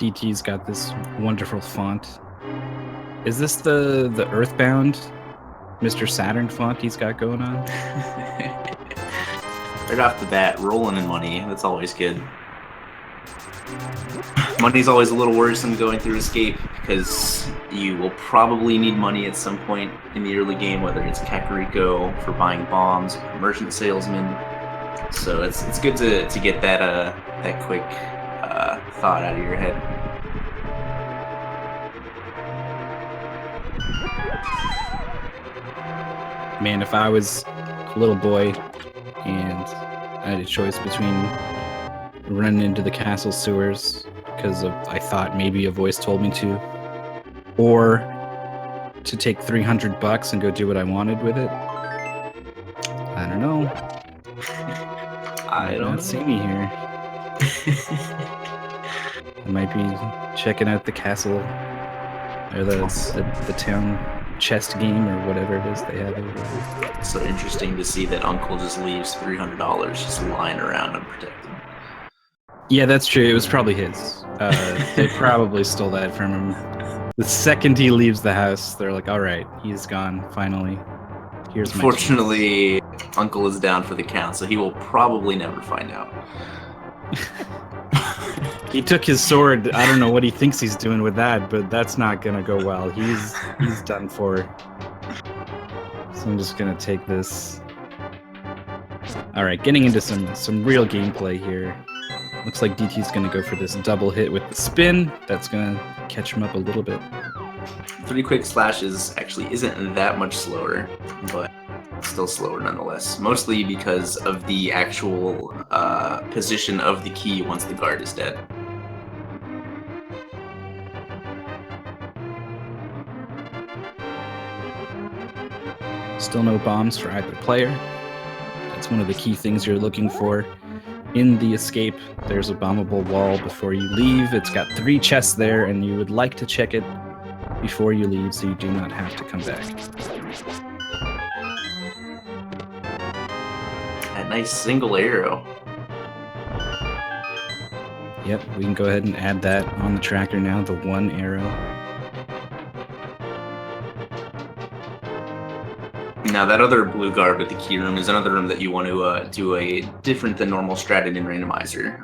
DT's got this wonderful font. Is this the Earthbound Mr. Saturn font he's got going on? Right off the bat, rolling in money. That's always good. Money's always a little worrisome going through Escape because you will probably need money at some point in the early game, whether it's Kakariko for buying bombs or Merchant Salesman. So it's good to get that quick thought out of your head. Man, if I was a little boy and I had a choice between running into the castle sewers because I thought maybe a voice told me to, or to take $300 and go do what I wanted with it, I don't know. I don't see me here. I might be checking out the castle or the town chest game or whatever it is they have over there. It's so interesting to see that Uncle just leaves $300 just lying around unprotected. Yeah, that's true. It was probably his. They probably stole that from him. The second he leaves the house, they're like, all right, he's gone, finally. Here's my Fortunately, Uncle is down for the count, so he will probably never find out. He took his sword. I don't know what he thinks he's doing with that, but that's not gonna go well. He's done for. So I'm just gonna take this. All right, getting into some real gameplay here. Looks like DT's gonna go for this double hit with the spin. That's gonna catch him up a little bit. 3 quick slashes actually isn't that much slower, but still slower nonetheless. Mostly because of the actual position of the key once the guard is dead. Still no bombs for either player. That's one of the key things you're looking for in the Escape. There's a bombable wall before you leave. It's got 3 chests there, and you would like to check it before you leave so you do not have to come back. That nice single arrow. Yep, we can go ahead and add that on the tracker now, the 1 arrow. Now that other blue guard with the key room is another room that you want to do a different than normal strat in Randomizer.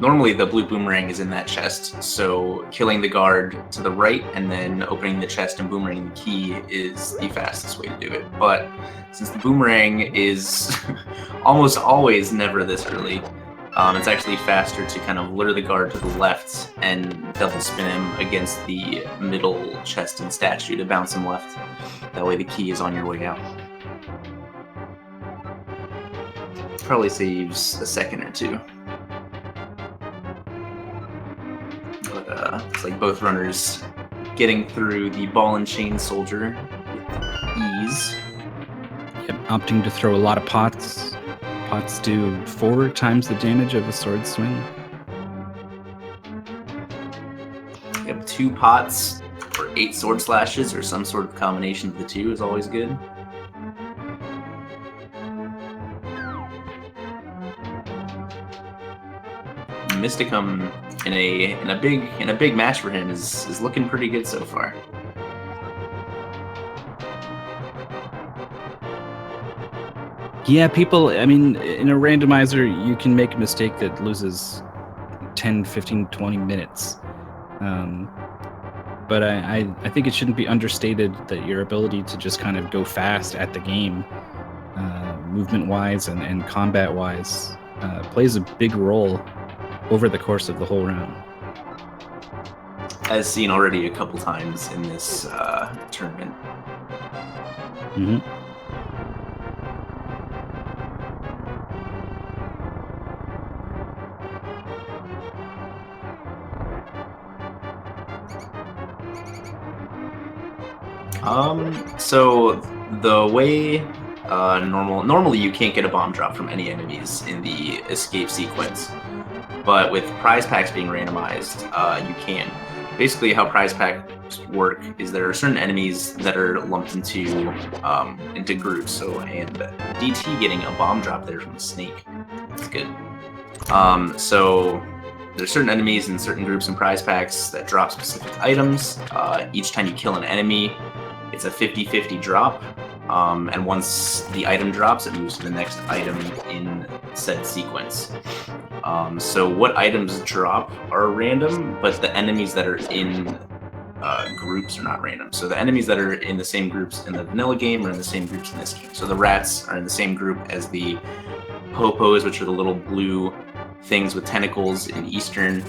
Normally the blue boomerang is in that chest, so killing the guard to the right and then opening the chest and boomeranging the key is the fastest way to do it. But since the boomerang is almost always never this early, it's actually faster to kind of lure the guard to the left and double spin him against the middle chest and statue to bounce him left. That way the key is on your way out. Probably saves a second or 2. But it's like both runners getting through the ball and chain soldier with ease. Yep, opting to throw a lot of pots. Pots do 4 times the damage of a sword swing. You have 2 pots for 8 sword slashes, or some sort of combination of the 2 is always good. Mysticum in a big match for him is looking pretty good so far. Yeah, people, I mean, in a randomizer, you can make a mistake that loses 10, 15, 20 minutes. But I think it shouldn't be understated that your ability to just kind of go fast at the game, movement-wise and combat-wise, plays a big role over the course of the whole round. As seen already a couple times in this tournament. Mm-hmm. So the way normally you can't get a bomb drop from any enemies in the escape sequence, but with prize packs being randomized, you can. Basically, how prize packs work is there are certain enemies that are lumped into groups. So, and DT getting a bomb drop there from the snake, that's good. So there's certain enemies in certain groups and prize packs that drop specific items. Each time you kill an enemy, it's a 50-50 drop. And once the item drops, it moves to the next item in said sequence. So what items drop are random, but the enemies that are in groups are not random. So the enemies that are in the same groups in the vanilla game are in the same groups in this game. So the rats are in the same group as the popos, which are the little blue things with tentacles in Eastern,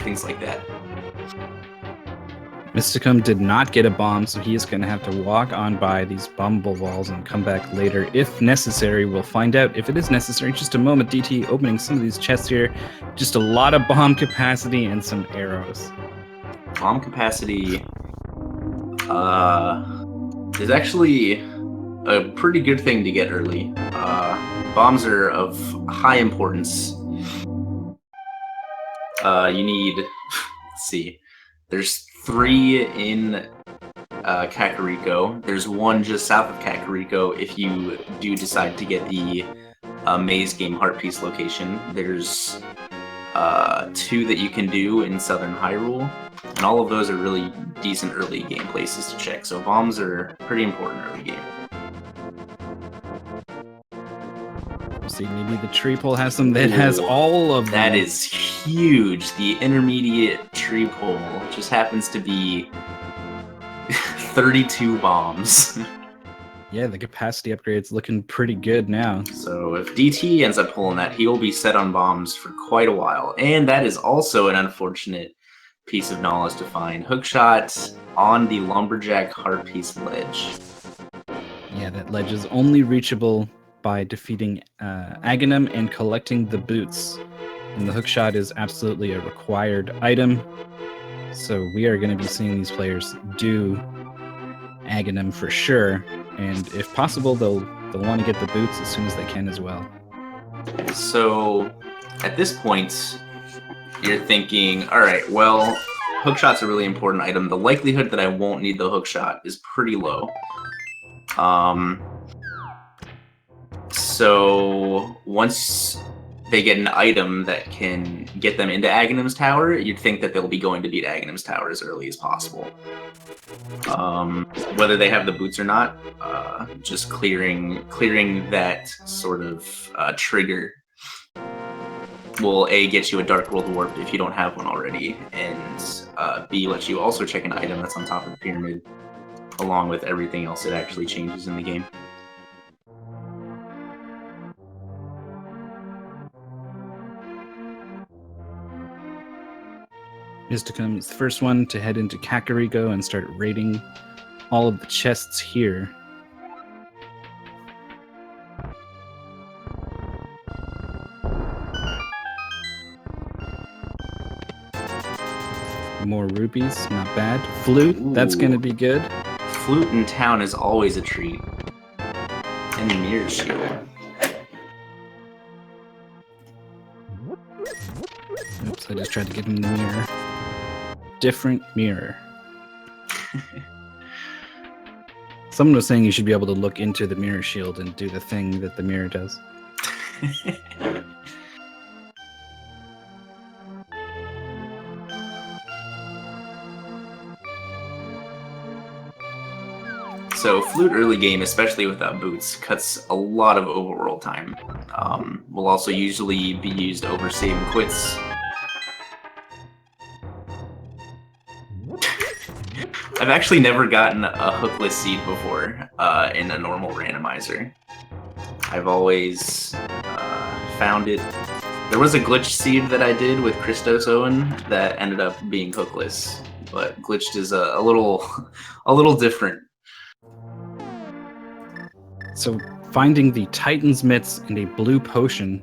things like that. Mysticum did not get a bomb, so he is going to have to walk on by these bumble walls and come back later if necessary. We'll find out if it is necessary. Just a moment, DT opening some of these chests here. Just a lot of bomb capacity and some arrows. Bomb capacity is actually a pretty good thing to get early. Bombs are of high importance. You need, let's see, there's 3 in Kakariko. There's 1 just south of Kakariko if you do decide to get the Maze Game Heart Piece location. There's 2 that you can do in Southern Hyrule, and all of those are really decent early game places to check. So bombs are pretty important early game. See, maybe the tree pole has some that has all of them. That is huge. The intermediate tree pole just happens to be 32 bombs. Yeah, the capacity upgrade's looking pretty good now. So if DT ends up pulling that, he'll be set on bombs for quite a while. And that is also an unfortunate piece of knowledge to find. Hookshot on the Lumberjack Heart Piece ledge. Yeah, that ledge is only reachable by defeating Aghanim and collecting the boots. And the hookshot is absolutely a required item. So we are going to be seeing these players do Aghanim for sure. And if possible, they'll want to get the boots as soon as they can as well. So at this point, you're thinking, all right, well, hookshot's a really important item. The likelihood that I won't need the hookshot is pretty low. So once they get an item that can get them into Aghanim's tower, you'd think that they'll be going to beat Aghanim's tower as early as possible. Whether they have the boots or not, just clearing that sort of trigger will A, get you a Dark World Warp if you don't have one already, and B, let you also check an item that's on top of the pyramid, along with everything else that actually changes in the game. Mysticum is the first one to head into Kakariko and start raiding all of the chests here. More rupees, not bad. Flute, ooh, that's going to be good. Flute in town is always a treat. And Mirror Shield. Oops, I just tried to give him the mirror. Different mirror. Someone was saying you should be able to look into the mirror shield and do the thing that the mirror does. So Flute early game, especially without boots, cuts a lot of overworld time. Will also usually be used over save and quits. I've actually never gotten a hookless seed before in a normal randomizer. I've always found it. There was a glitch seed that I did with Christos Owen that ended up being hookless, but glitched is a little different. So finding the Titan's Mitts and a blue potion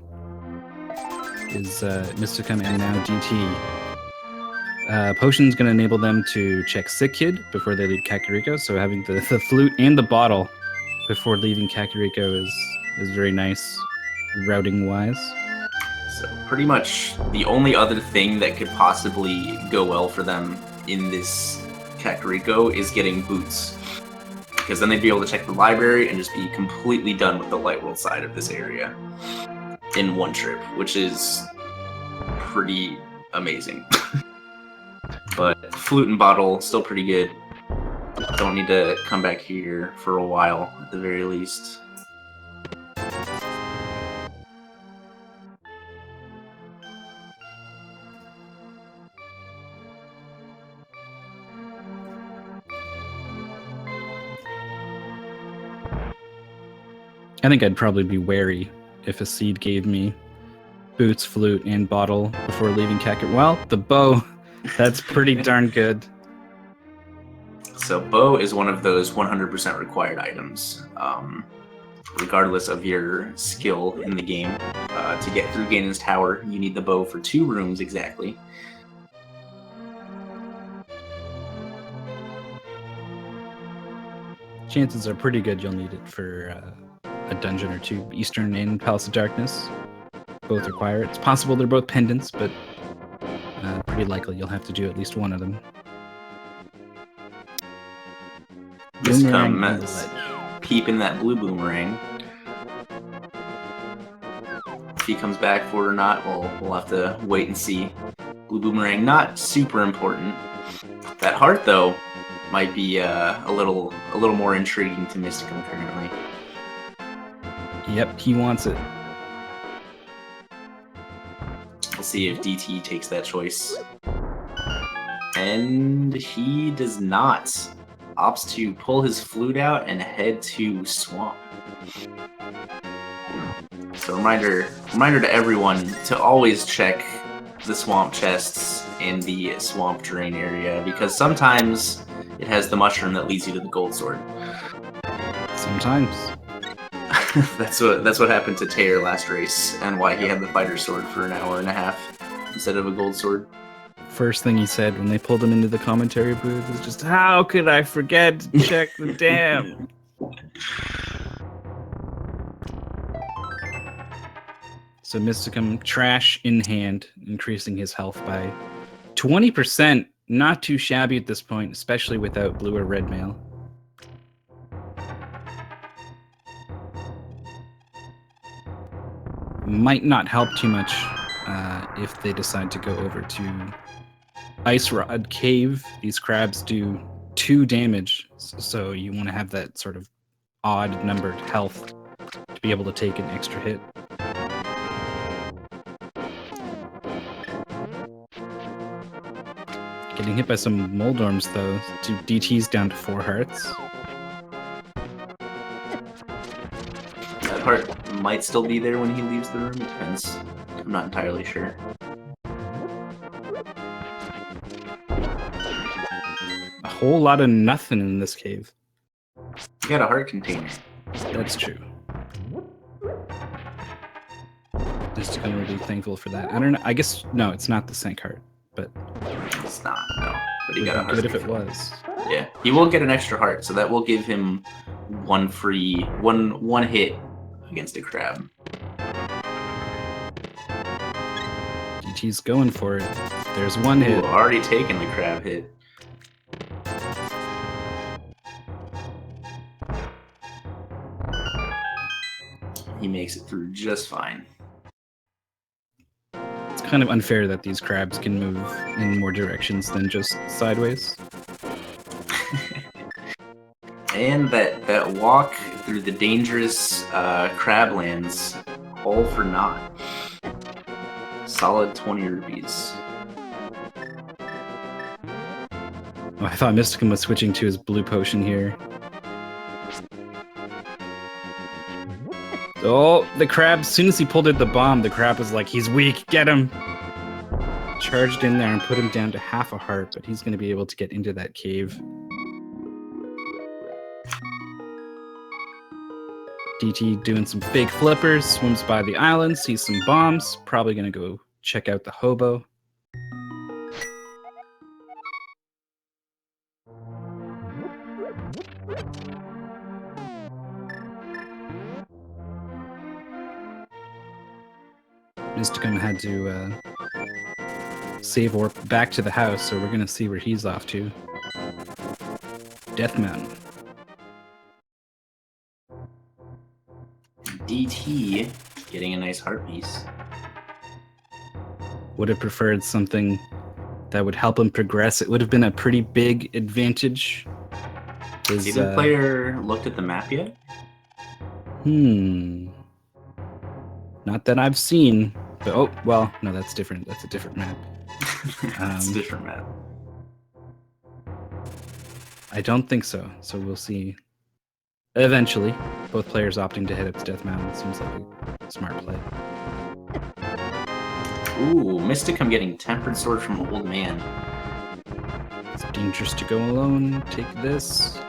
is Mysticum and now DT. Potion's going to enable them to check Sick Kid before they leave Kakariko, so having the flute and the bottle before leaving Kakariko is very nice, routing-wise. So pretty much the only other thing that could possibly go well for them in this Kakariko is getting boots, because then they'd be able to check the library and just be completely done with the Light World side of this area in one trip, which is pretty amazing. But Flute and Bottle, still pretty good. Don't need to come back here for a while, at the very least. I think I'd probably be wary if a seed gave me Boots, Flute, and Bottle before leaving Kakarot. Well, the bow, that's pretty darn good. So bow is one of those 100% required items, regardless of your skill in the game. To get through Ganon's Tower, you need the bow for 2 rooms exactly. Chances are pretty good you'll need it for a dungeon or 2. Eastern and Palace of Darkness both require it. It's possible they're both pendants, but pretty likely you'll have to do at least one of them. Just come peeping that blue boomerang. If he comes back for it or not, we'll have to wait and see. Blue boomerang, not super important. That heart, though, might be a little more intriguing to Mysticum currently. Yep, he wants it. We'll see if DT takes that choice. And he does not. Opts to pull his flute out and head to Swamp. So reminder to everyone to always check the Swamp chests in the Swamp Drain area, because sometimes it has the mushroom that leads you to the gold sword. Sometimes. That's what happened to Taylor last race, and why he had the fighter sword for an hour and a half instead of a gold sword. First thing he said when they pulled him into the commentary booth was just, "How could I forget to check the dam?" So Mysticum, trash in hand, increasing his health by 20%. Not too shabby at this point, especially without blue or red mail. Might not help too much if they decide to go over to Ice Rod Cave. These crabs do 2 damage, so you want to have that sort of odd numbered health to be able to take an extra hit. Getting hit by some Moldorms, though. DT's down to 4 hearts. That heart might still be there when he leaves the room. It depends. I'm not entirely sure. A whole lot of nothing in this cave. You got a heart container. That's true. Just gonna be thankful for that. I don't know. I guess no, it's not the Sank heart, but It's not, no. But he got a heart. Good if it was. Yeah, he will get an extra heart, so that will give him one hit against a crab. DT's going for it. There's 1 hit. Ooh, already taken the crab hit. He makes it through just fine. It's kind of unfair that these crabs can move in more directions than just sideways. And that walk through the dangerous crablands, all for naught. Solid 20 rupees. Oh, I thought Mysticum was switching to his blue potion here. Oh, the crab, as soon as he pulled out the bomb, the crab was like, he's weak, get him! Charged in there and put him down to half a heart, but he's going to be able to get into that cave. DT doing some fake flippers, swims by the island, sees some bombs, probably going to go check out the hobo. Mysticum had to save warp back to the house, so we're going to see where he's off to. Death Mountain. DT getting a nice heart piece. would have preferred something that would help him progress. It would have been a pretty big advantage. Has either player looked at the map yet? Not that I've seen. But, oh, well, no, that's different. That's a different map. It's a different map. I don't think so. So we'll see. Eventually, both players opting to head up to Death Mountain seems like a smart play. Ooh, Mysticum getting Tempered Sword from Old Man. It's dangerous to go alone. Take this.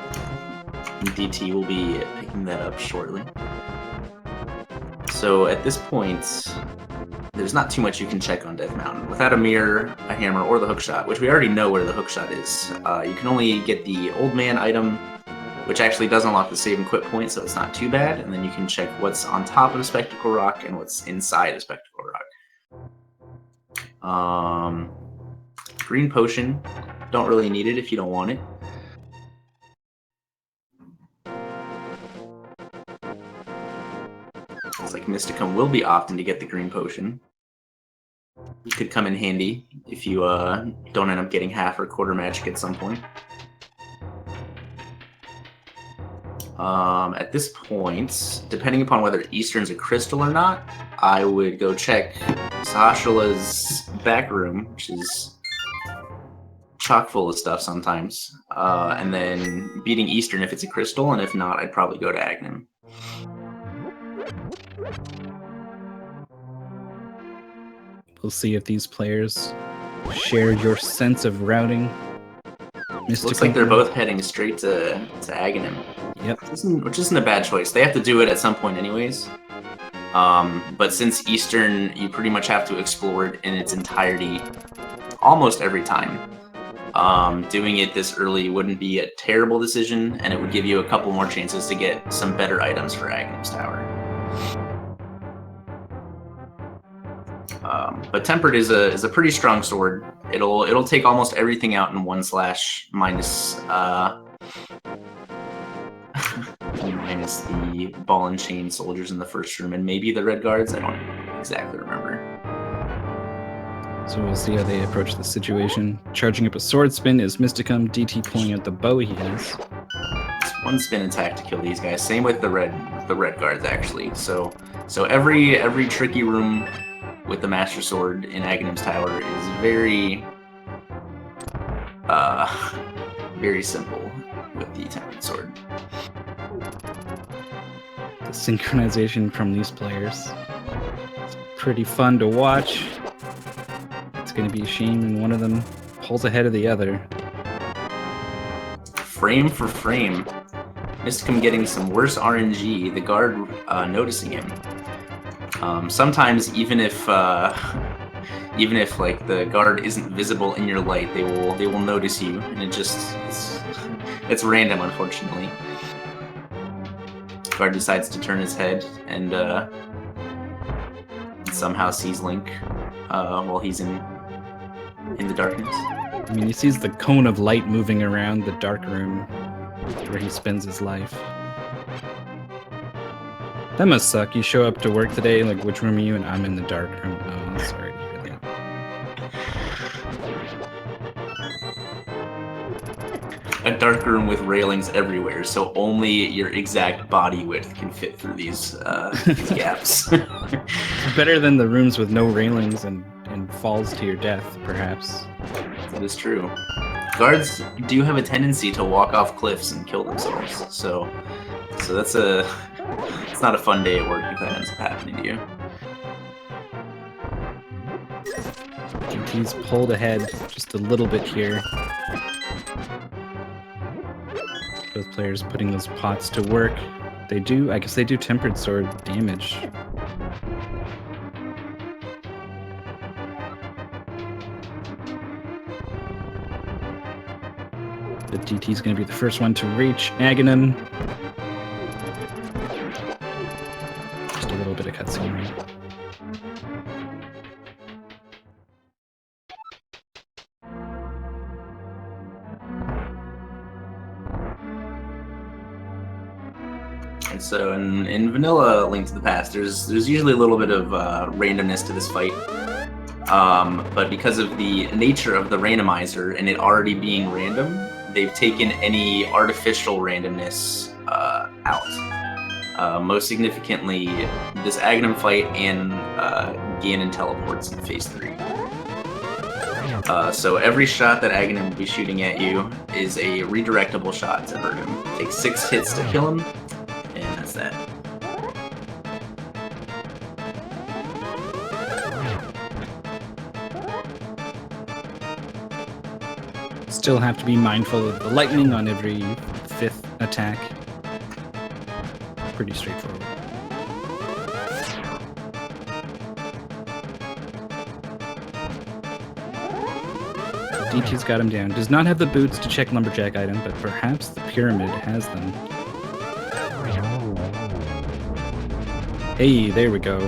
DT will be picking that up shortly. So at this point, there's not too much you can check on Death Mountain. Without a mirror, a hammer, or the hookshot, which we already know where the hookshot is, you can only get the Old Man item, which actually does unlock the save and quit point, so it's not too bad. And then you can check what's on top of the Spectacle Rock and what's inside the Spectacle Rock. Green Potion, don't really need it if you don't want it. Looks like Mysticum will be opting to get the Green Potion. It could come in handy if you don't end up getting half or quarter magic at some point. At this point, depending upon whether Eastern's a crystal or not, I would go check Sahashula's back room, which is chock full of stuff sometimes, and then beating Eastern if it's a crystal, and if not, I'd probably go to Aghanim. We'll see if these players share your sense of routing. Looks like they're both heading straight to Aghanim. Yep. Which isn't a bad choice. They have to do it at some point anyways. But since Eastern, you pretty much have to explore it in its entirety almost every time. Doing it this early wouldn't be a terrible decision, and it would give you a couple more chances to get some better items for Aghanim's Tower. But Tempered is a pretty strong sword. It'll take almost everything out in 1/ minus minus the ball and chain soldiers in the first room and maybe the red guards. I don't exactly remember. So we'll see how they approach the situation. Charging up a sword spin is Mysticum. DT pulling out the bow he has. It's one spin attack to kill these guys. Same with the red guards actually. So every tricky room with the Master Sword in Aghanim's Tower is very very simple with the Tempered Sword. The synchronization from these players. It's pretty fun to watch. It's going to be a shame when one of them pulls ahead of the other. Frame for frame. Mysticum getting some worse RNG, the guard noticing him. Sometimes even if like the guard isn't visible in your light, they will notice you, and it's random, unfortunately. Guard decides to turn his head and somehow sees Link while he's in the darkness. I mean, he sees the cone of light moving around the dark room where he spends his life. That must suck. You show up to work today, like, which room are you? And I'm in the dark room. Oh, I'm sorry to hear that. A dark room with railings everywhere, so only your exact body width can fit through these gaps. Better than the rooms with no railings and falls to your death, perhaps. That is true. Guards do have a tendency to walk off cliffs and kill themselves, so it's not a fun day at work if that ends up happening to you. GT's pulled ahead just a little bit here. Both players putting those pots to work. I guess they do Tempered Sword damage. But DT's going to be the first one to reach Aghanim. Just a little bit of cutscene, right? And so in vanilla Link to the Past, there's usually a little bit of randomness to this fight. But because of the nature of the randomizer and it already being random, they've taken any artificial randomness out. Most significantly, this Aghanim fight and Ganon teleports in Phase 3. So every shot that Aghanim will be shooting at you is a redirectable shot to hurt him. It takes 6 hits to kill him, and that's that. Still have to be mindful of the lightning on every 5th attack. Pretty straightforward. DT's got him down. Does not have the boots to check Lumberjack item, but perhaps the pyramid has them. Hey, there we go.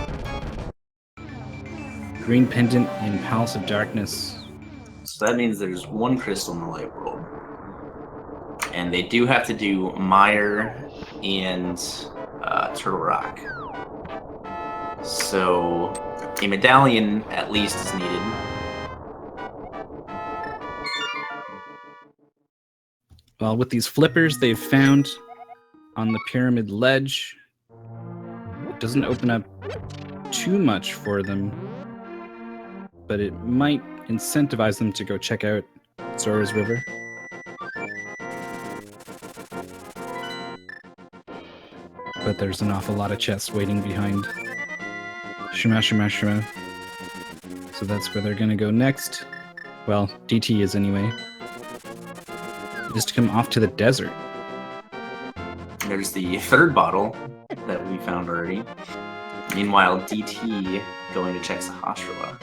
Green pendant in Palace of Darkness. So that means there's 1 crystal in the light world. And they do have to do Mire and Turtle Rock. So a medallion at least is needed. Well, with these flippers they've found on the pyramid ledge, it doesn't open up too much for them, but it might incentivize them to go check out Zora's River. But there's an awful lot of chests waiting behind Shima. So that's where they're gonna go next. Well, DT is anyway. Just to come off to the desert. There's the 3rd bottle that we found already. Meanwhile, DT going to check Sahasrara.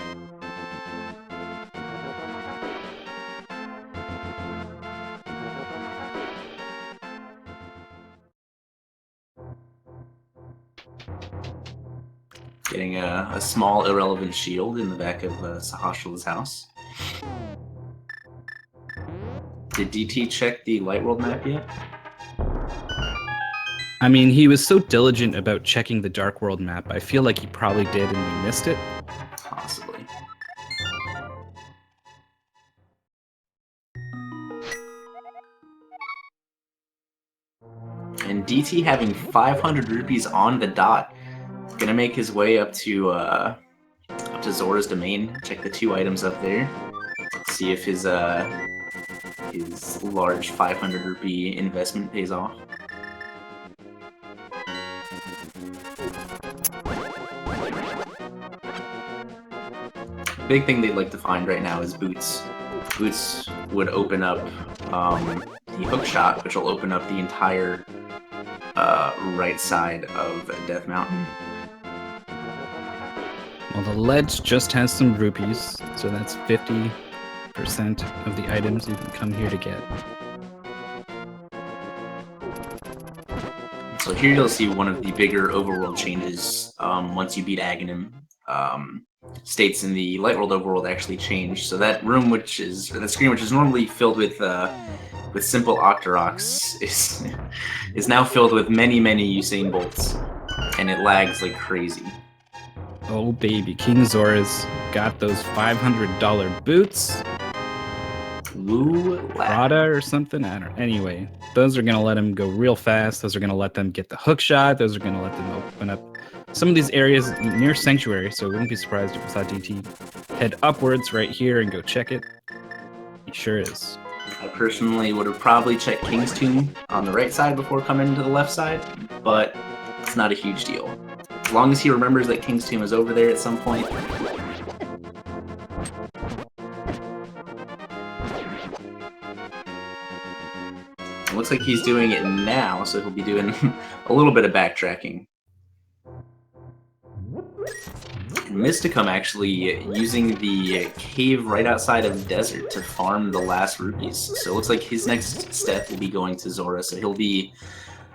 Getting a small irrelevant shield in the back of Sahasrara's house. Did DT check the Light World map yet? I mean, he was so diligent about checking the Dark World map. I feel like he probably did and we missed it. Possibly. And DT having 500 rupees on the dot, gonna make his way up to Zora's domain. Check the 2 items up there. See if his large 500 rupee investment pays off. Big thing they'd like to find right now is boots. Boots would open up the hook shot, which will open up the entire right side of Death Mountain. Well, the ledge just has some rupees, so that's 50% of the items you can come here to get. So here you'll see one of the bigger overworld changes once you beat Aghanim. States in the Light World overworld actually changed. So that room, the screen which is normally filled with simple Octoroks, is now filled with many Usain Bolts, and it lags like crazy. Oh baby, King Zora's got those $500 boots. Woo Prada or something? I don't know. Anyway, those are going to let him go real fast. Those are going to let them get the hook shot. Those are going to let them open up some of these areas near Sanctuary. So I wouldn't be surprised if we saw DT head upwards right here and go check it. He sure is. I personally would have probably checked King's Tomb on the right side before coming to the left side, but it's not a huge deal. As long as he remembers that King's Tomb is over there at some point. It looks like he's doing it now, so he'll be doing a little bit of backtracking. And Mysticum actually using the cave right outside of the desert to farm the last rupees. So it looks like his next step will be going to Zora, so he'll be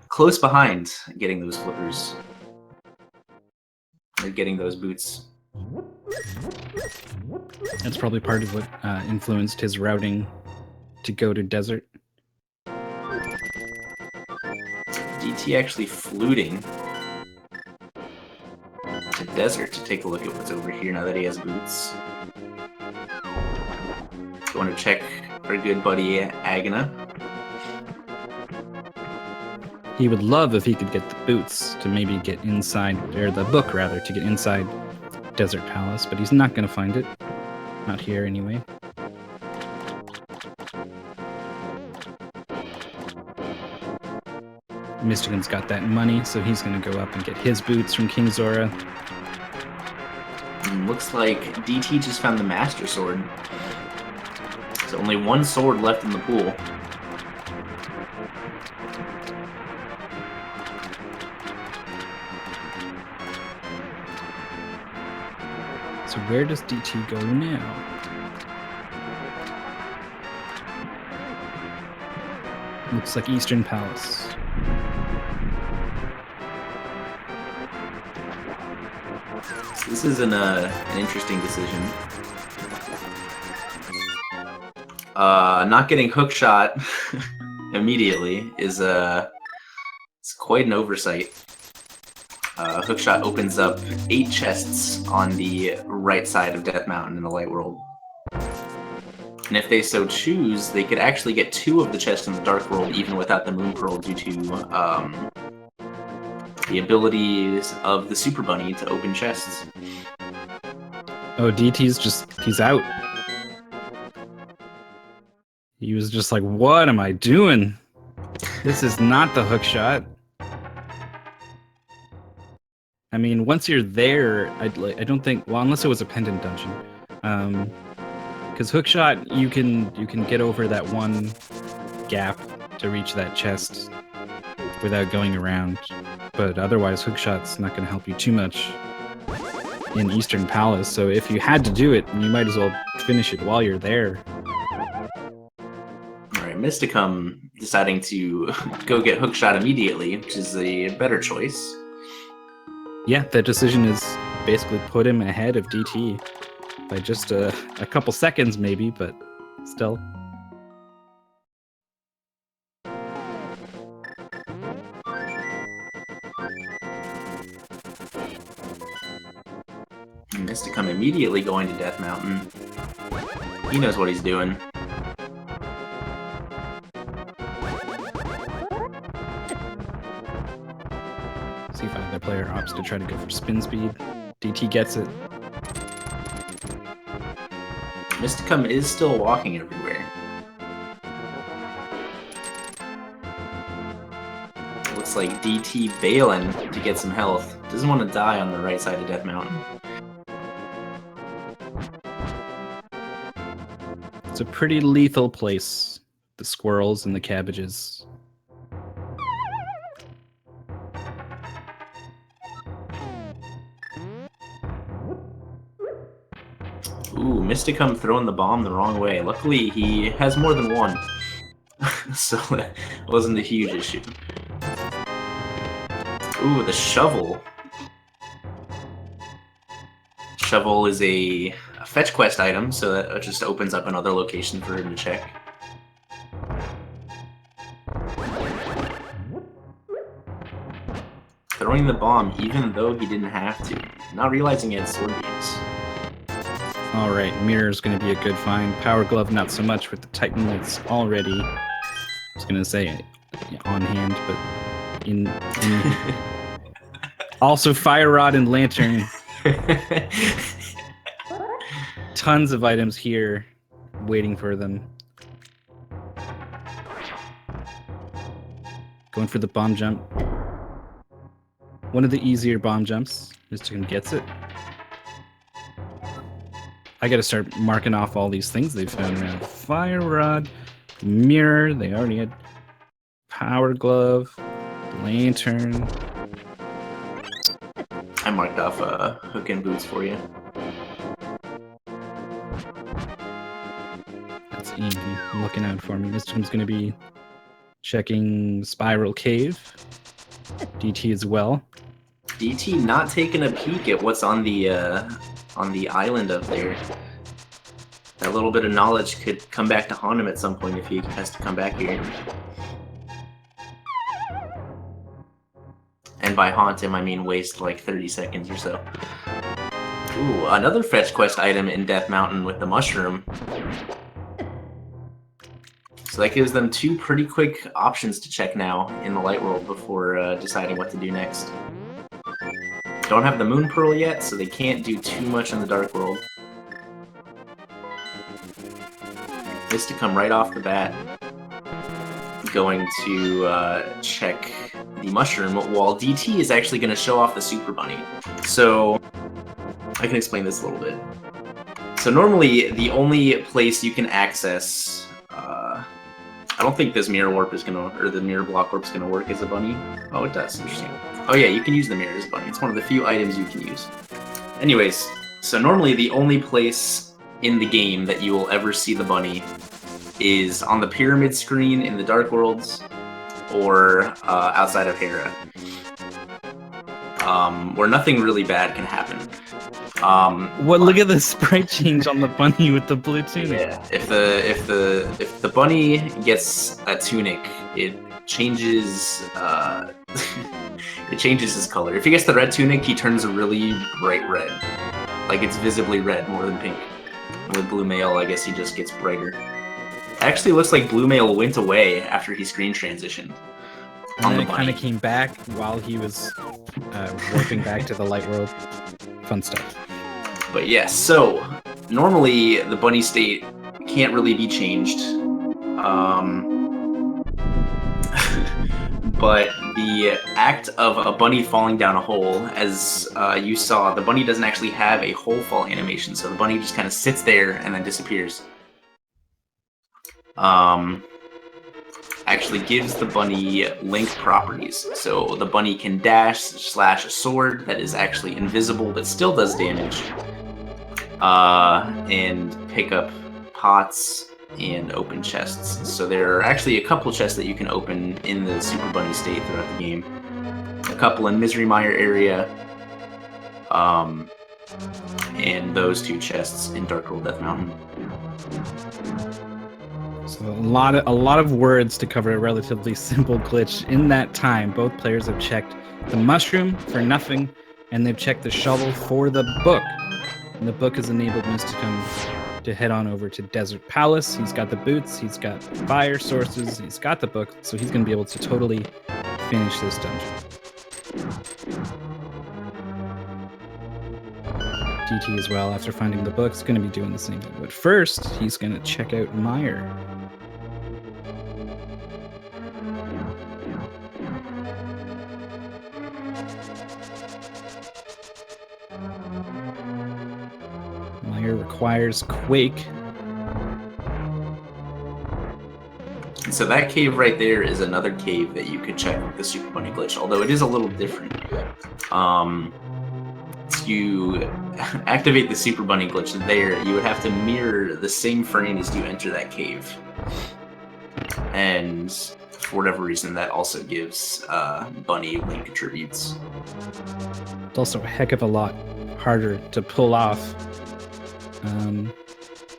close behind getting those flippers. Or getting those boots. That's probably part of what influenced his routing to go to desert. DT actually fluting to desert to take a look at what's over here now that he has boots. Want to check our good buddy Agana. He would love if he could get the boots to maybe get inside, or the book rather, to get inside Desert Palace, but he's not going to find it. Not here anyway. Michigan's got that money, so he's going to go up and get his boots from King Zora. Looks like DT just found the Master Sword. There's only one sword left in the pool. So where does DT go now? Looks like Eastern Palace. This is an interesting decision. Not getting hookshot immediately is it's quite an oversight. Hookshot opens up 8 chests on the right side of Death Mountain in the Light World. And if they so choose, they could actually get 2 of the chests in the Dark World even without the Moon Pearl due to the abilities of the Super Bunny to open chests. Oh, DT's he's out. He was just like, what am I doing? This is not the hookshot. I mean, once you're there, I don't think, well, unless it was a pendant dungeon. Because hookshot, you can get over that one gap to reach that chest without going around. But otherwise, hookshot's not going to help you too much in Eastern Palace. So if you had to do it, you might as well finish it while you're there. Alright, Mysticum deciding to go get hookshot immediately, which is a better choice. Yeah, that decision is basically put him ahead of DT by just a couple seconds maybe, but still. Mysticum immediately going to Death Mountain. He knows what he's doing. See if either player opts to try to go for spin speed. DT gets it. Mysticum is still walking everywhere. Looks like DT bailing to get some health. Doesn't want to die on the right side of Death Mountain. It's a pretty lethal place. The squirrels and the cabbages. Ooh, Mysticum throwing the bomb the wrong way. Luckily, he has more than one. So that wasn't a huge issue. Ooh, the shovel. Shovel is a fetch quest item, so that just opens up another location for him to check. Throwing the bomb even though he didn't have to. Not realizing he had sword beams. Alright, Mirror's going to be a good find. Power Glove, not so much with the Titan that's already, I was going to say on hand, but in also Fire Rod and Lantern. Tons of items here waiting for them. Going for the bomb jump. One of the easier bomb jumps. Mr. gets it. I gotta start marking off all these things they found now. Fire Rod, Mirror, they already had Power Glove, Lantern. I marked off Hook and Boots for you. That's easy. Looking out for me. This one's gonna be checking Spiral Cave. DT as well. DT not taking a peek at what's on the island up there. That little bit of knowledge could come back to haunt him at some point if he has to come back here. And by haunt him, I mean waste like 30 seconds or so. Ooh, another fetch quest item in Death Mountain with the mushroom. So that gives them 2 pretty quick options to check now in the light world before deciding what to do next. Don't have the moon pearl yet, so they can't do too much in the dark world. This to come right off the bat. Going to check the mushroom, while DT is actually going to show off the Super Bunny. So I can explain this a little bit. So normally, the only place you can access, I don't think this mirror warp is gonna, or the mirror block warp is gonna work as a bunny. Oh, it does. Interesting. Oh yeah, you can use the mirror as a bunny. It's one of the few items you can use. Anyways, so normally the only place in the game that you will ever see the bunny is on the pyramid screen in the Dark Worlds, or outside of Hera, where nothing really bad can happen. Look at the sprite change on the bunny with the blue tunic. Yeah, if the bunny gets a tunic, it changes it changes his color. If he gets the red tunic, he turns a really bright red, like it's visibly red more than pink. And with blue mail, I guess he just gets brighter. Actually, looks like blue mail went away after he screen transitioned. And then it kind of came back while he was warping back to the light world. Fun stuff. But yes, so normally the bunny state can't really be changed. But the act of a bunny falling down a hole, as you saw, the bunny doesn't actually have a hole fall animation, so the bunny just kind of sits there and then disappears. Actually gives the bunny link properties. So the bunny can dash / a sword that is actually invisible but still does damage. And pick up pots and open chests. So there are actually a couple chests that you can open in the Super Bunny state throughout the game. A couple in Misery Mire area. And those 2 chests in Dark World Death Mountain. So a lot of words to cover a relatively simple glitch. In that time, both players have checked the mushroom for nothing, and they've checked the shovel for the book. And the book has enabled Mysticum to head on over to Desert Palace. He's got the boots, he's got fire sources, he's got the book, so he's going to be able to totally finish this dungeon. DT as well, after finding the book, is going to be doing the same thing. But first, he's going to check out Mire. Mire requires Quake. So that cave right there is another cave that you could check with the Super Bunny glitch, although it is a little different. To activate the Super Bunny glitch there, you would have to mirror the same frame as you enter that cave. And for whatever reason, that also gives Bunny link attributes. It's also a heck of a lot harder to pull off.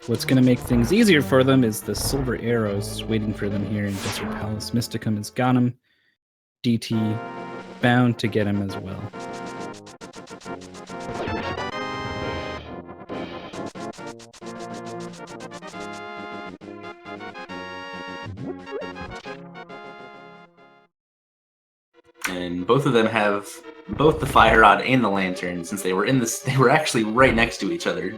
What's going to make things easier for them is the silver arrows waiting for them here in Desert Palace. Mysticum has got him. DT bound to get him as well. And both of them have both the fire rod and the lantern, since they were they were actually right next to each other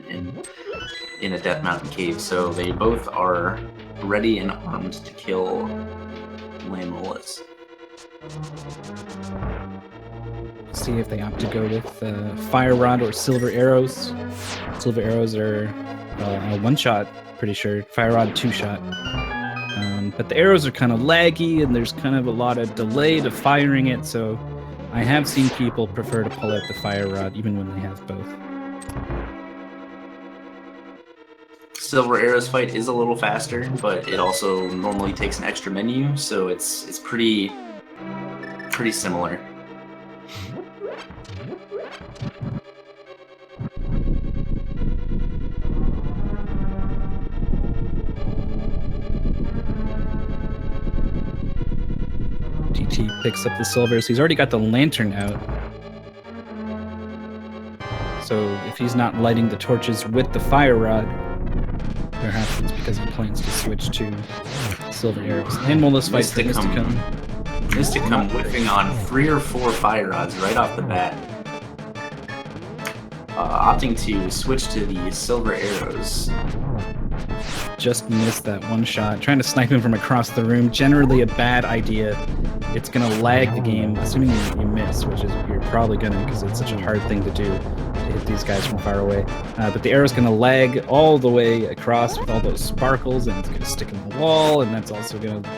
in a Death Mountain cave, so they both are ready and armed to kill Lamolas. See if they opt to go with fire rod or silver arrows. Silver arrows are a one-shot, pretty sure. Fire rod 2-shot. But the arrows are kind of laggy, and there's kind of a lot of delay to firing it, so I have seen people prefer to pull out the fire rod even when they have both. Silver Arrow's fight is a little faster, but it also normally takes an extra menu, so it's pretty similar. DT picks up the silver. So he's already got the lantern out. So if he's not lighting the torches with the fire rod, perhaps it's because he plans to switch to silver arrows. And will this fight for Mysticum? Mysticum whiffing on 3 or 4 fire rods right off the bat. Opting to switch to the silver arrows. Just missed that one shot. Trying to snipe him from across the room. Generally a bad idea. It's going to lag the game, assuming you miss, which is you're probably going to, because it's such a hard thing to do, to hit these guys from far away. But the arrow's going to lag all the way across with all those sparkles, and it's going to stick in the wall, and that's also going to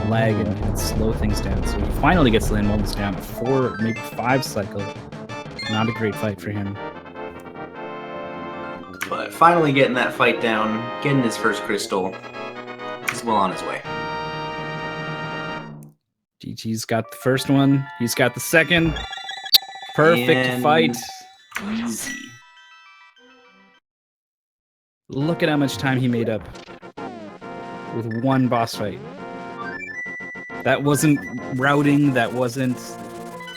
lag and slow things down. So he finally gets the land molds down 4, maybe 5 cycle. Not a great fight for him. But finally getting that fight down, getting his first crystal. He's well on his way. DT's got the first one. He's got the second. Perfect And fight. Easy. Look at how much time he made up with one boss fight. That wasn't routing. That wasn't,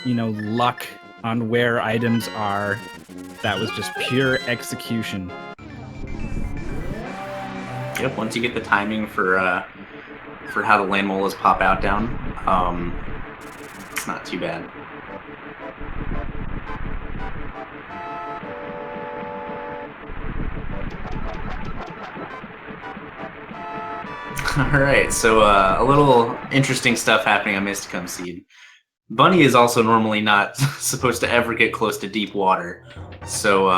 luck on where items are. That was just pure execution. Yep, once you get the timing for how the land molas pop out down, it's not too bad. Alright, so a little interesting stuff happening on Mysticum Seed. Bunny is also normally not supposed to ever get close to deep water. So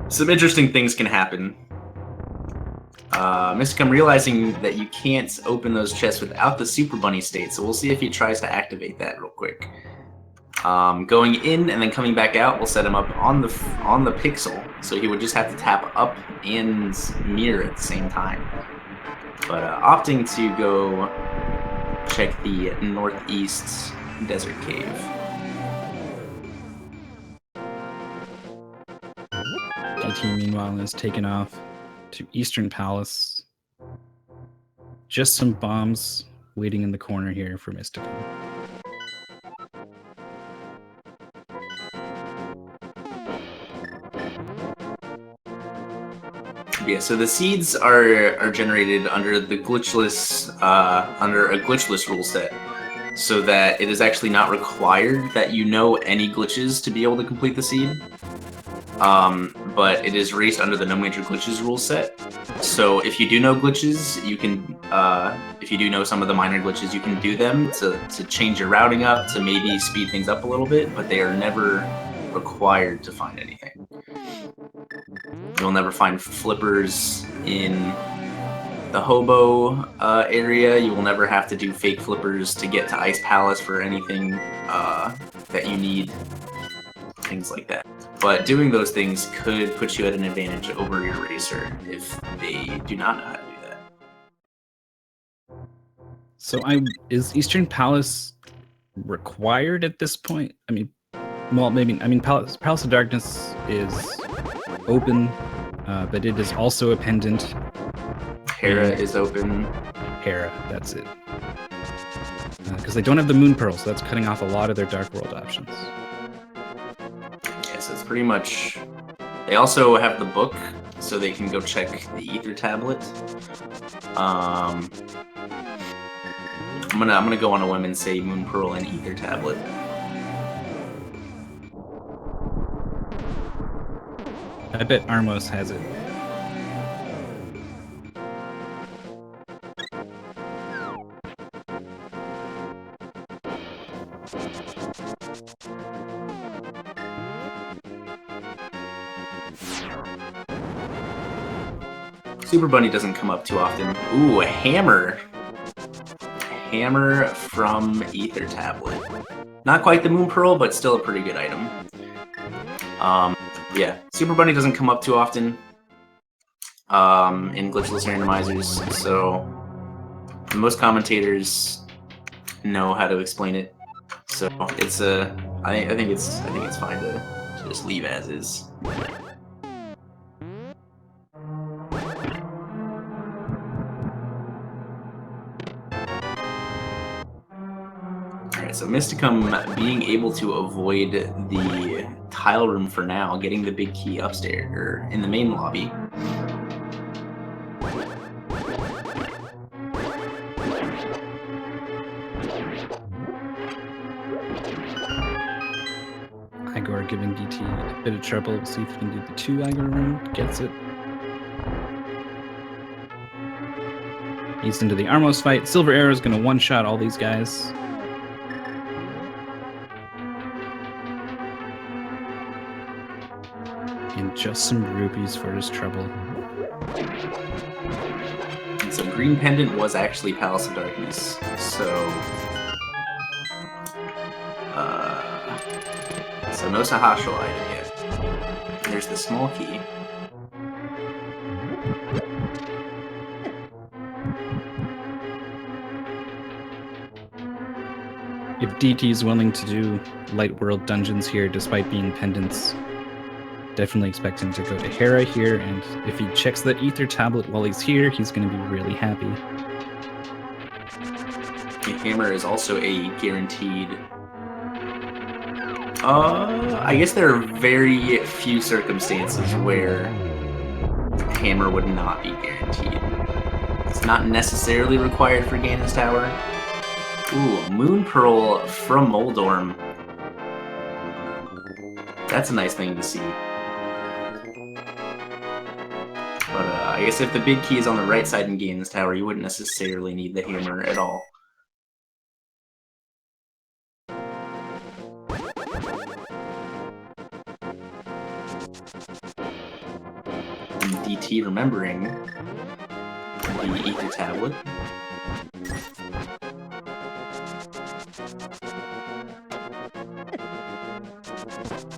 some interesting things can happen. Mysticum realizing that you can't open those chests without the Super Bunny state, so we'll see if he tries to activate that real quick. Going in and then coming back out will set him up on the pixel, so he would just have to tap up and mirror at the same time. But opting to go check the northeast desert cave. DT, meanwhile, is taken off to Eastern Palace. Just some bombs waiting in the corner here for Mysticum. Yeah, so the seeds are generated under the glitchless under a glitchless rule set, so that it is actually not required that you know any glitches to be able to complete the seed. But it is raised under the no major glitches rule set. So if you do know glitches, you can if you do know some of the minor glitches, you can do them to change your routing up, to maybe speed things up a little bit, but they are never required to find anything. You'll never find flippers in the hobo area. You will never have to do fake flippers to get to Ice Palace for anything that you need. Things like that. But doing those things could put you at an advantage over your racer if they do not know how to do that. So is Eastern Palace required at this point? I mean, well, maybe. I mean, Palace of Darkness is open, but it is also a pendant. Hera is open. Hera, that's it. Because they don't have the Moon Pearl, so that's cutting off a lot of their Dark World options. Yes, it's pretty much. They also have the book, so they can go check the Ether Tablet. I'm gonna go on a whim and say Moon Pearl and Ether Tablet. I bet Armos has it. Super Bunny doesn't come up too often. Ooh, a hammer. Hammer from Ether Tablet. Not quite the Moon Pearl, but still a pretty good item. Yeah, Super Bunny doesn't come up too often in glitchless randomizers, so most commentators know how to explain it. So it's I think it's fine to just leave as is. So Mysticum being able to avoid the tile room for now, getting the big key upstairs, or in the main lobby. Igor giving DT a bit of trouble. We'll see if he can do the 2 Igor room. Gets it. He's into the Armos fight. Silver Arrow is going to one-shot all these guys. And just some rupees for his trouble. And so Green Pendant was actually Palace of Darkness. So no Sahasral item yet. There's the small key. If DT is willing to do Light World dungeons here, despite being pendants, definitely expect him to go to Hera here, and if he checks that Ether Tablet while he's here, he's going to be really happy. The hammer is also a guaranteed... I guess there are very few circumstances where hammer would not be guaranteed. It's not necessarily required for Ganon's Tower. Ooh, Moon Pearl from Moldorm. That's a nice thing to see. But I guess if the big key is on the right side in Ganon's Tower, you wouldn't necessarily need the hammer at all. And DT remembering the Ether Tablet.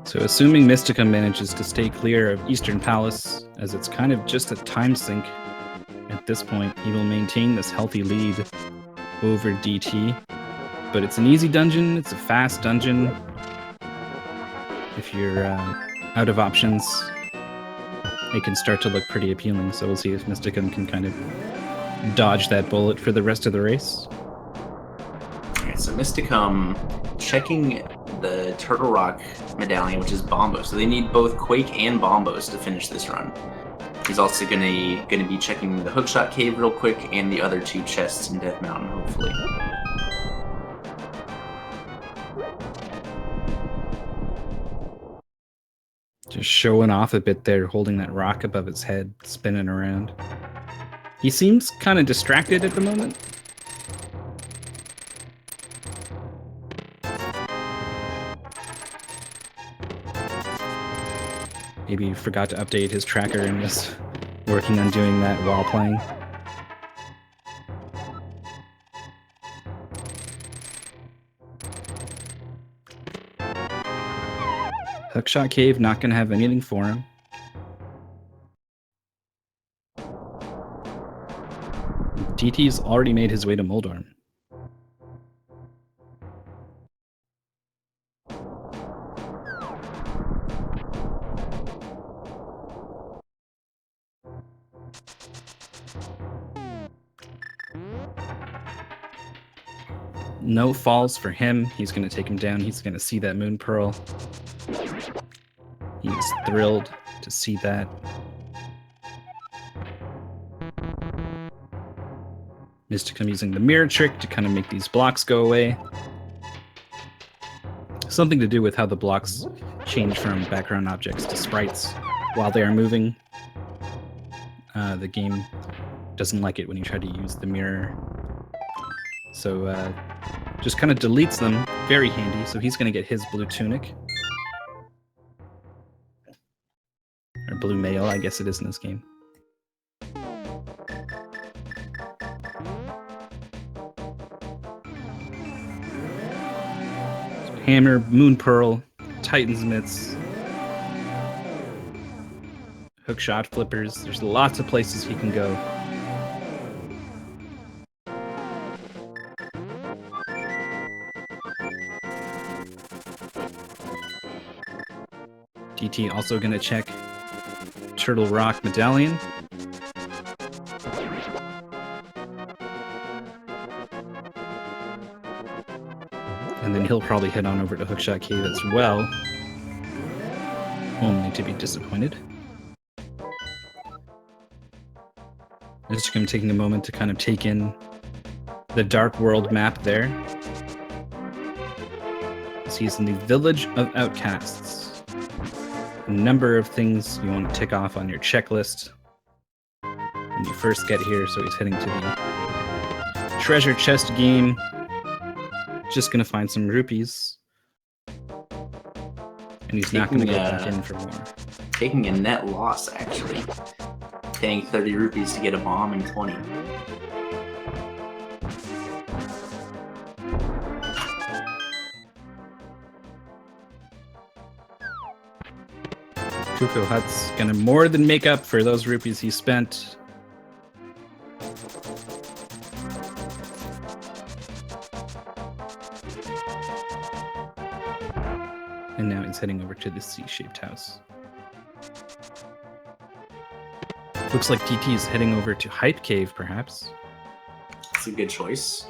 So assuming Mysticum manages to stay clear of Eastern Palace, as it's kind of just a time sink at this point, he will maintain this healthy lead over DT. But it's an easy dungeon, it's a fast dungeon. If you're out of options, it can start to look pretty appealing, so we'll see if Mysticum can kind of dodge that bullet for the rest of the race. Alright, so Mysticum checking the Turtle Rock medallion, which is Bombos. So they need both Quake and Bombos to finish this run. He's also gonna be checking the Hookshot Cave real quick and the other 2 chests in Death Mountain, hopefully. Just showing off a bit there, holding that rock above his head, spinning around. He seems kind of distracted at the moment. Maybe he forgot to update his tracker and was working on doing that while playing. Hookshot Cave, not going to have anything for him. DT's already made his way to Moldorm. No falls for him. He's going to take him down. He's going to see that Moon Pearl. He's thrilled to see that. Mysticum using the mirror trick to kind of make these blocks go away. Something to do with how the blocks change from background objects to sprites while they are moving. The game doesn't like it when you try to use the mirror. So just kind of deletes them. Very handy. So he's going to get his blue tunic. Or blue mail, I guess it is in this game. So Hammer, Moon Pearl, Titan's Mitts, Hookshot Flippers. There's lots of places he can go. DT also going to check Turtle Rock Medallion. And then and he'll probably head on over to Hookshot Cave as well, only to be disappointed. I'm taking a moment to kind of take in the Dark World map there. He's in the Village of Outcasts. A number of things you want to tick off on your checklist when you first get here. So he's heading to the treasure chest game. Just gonna find some rupees. And he's not gonna go back in for more. Taking a net loss, actually. Paying 30 rupees to get a bomb and 20. Cuckoo Hut's gonna more than make up for those rupees he spent. And now he's heading over to the C-shaped house. Looks like DT is heading over to Hype Cave, perhaps. That's a good choice.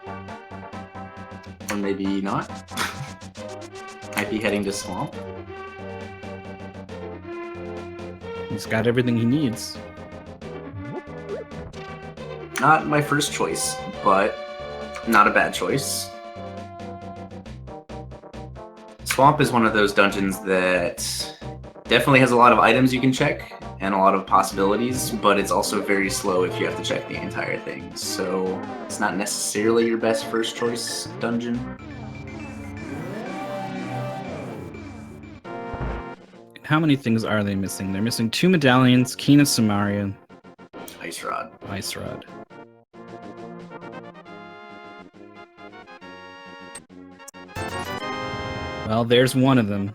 Or maybe not. Might be heading to Swamp. He's got everything he needs. Not my first choice, but not a bad choice. Swamp is one of those dungeons that definitely has a lot of items you can check and a lot of possibilities, but it's also very slow if you have to check the entire thing. So it's not necessarily your best first choice dungeon. How many things are they missing? They're missing 2 medallions, Keen of Samaria, Ice Rod. Ice Rod. Well, there's one of them.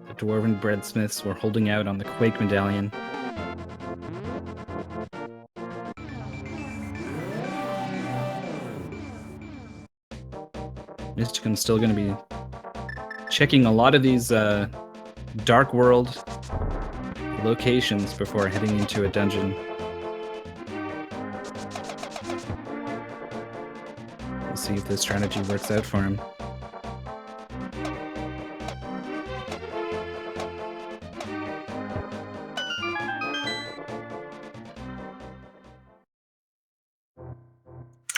The Dwarven Breadsmiths were holding out on the Quake medallion. Mysticum's still going to be checking a lot of these Dark World locations before heading into a dungeon. We'll see if this strategy works out for him.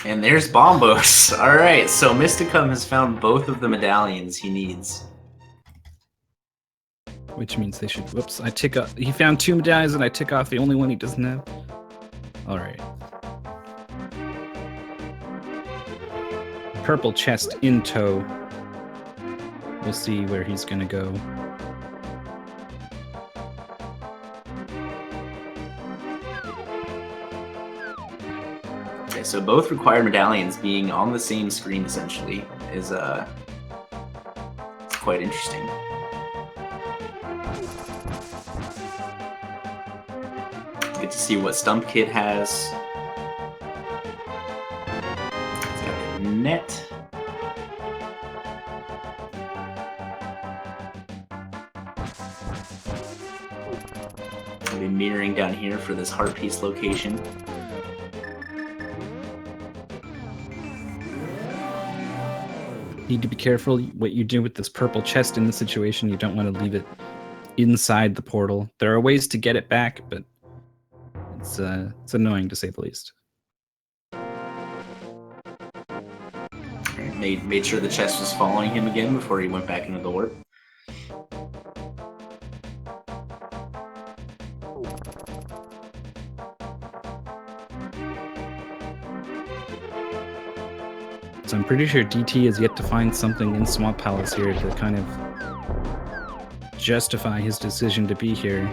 And there's Bombos. Alright, so Mysticum has found both of the medallions he needs. Which means they should... Whoops, I tick off... He found 2 medallions and I tick off the only one he doesn't have. Alright. Purple chest in tow. We'll see where he's gonna go. Okay, so both required medallions being on the same screen essentially is it's quite interesting. Get to see what Stump Kid has. He's got a net. I'll be mirroring down here for this heart piece location. Need to be careful what you do with this purple chest in this situation. You don't want to leave it inside the portal. There are ways to get it back, but it's annoying to say the least. Made sure the chest was following him again before he went back into the warp. So I'm pretty sure DT has yet to find something in Swamp Palace here to kind of justify his decision to be here.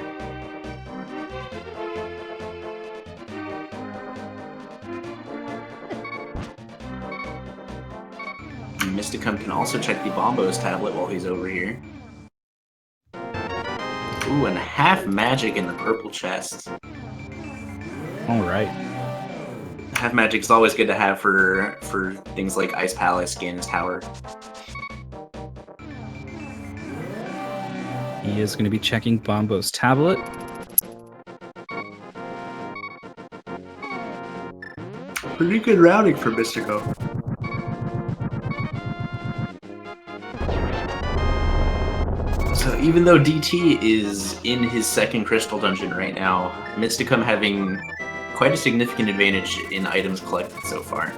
Mysticum can also check the Bombos tablet while he's over here. Ooh, and half magic in the purple chest. Alright. Half magic is always good to have for things like Ice Palace, Ganon's Tower. He is going to be checking Bombo's tablet. Pretty good routing for Mysticum. So even though DT is in his second crystal dungeon right now, Mysticum having quite a significant advantage in items collected so far.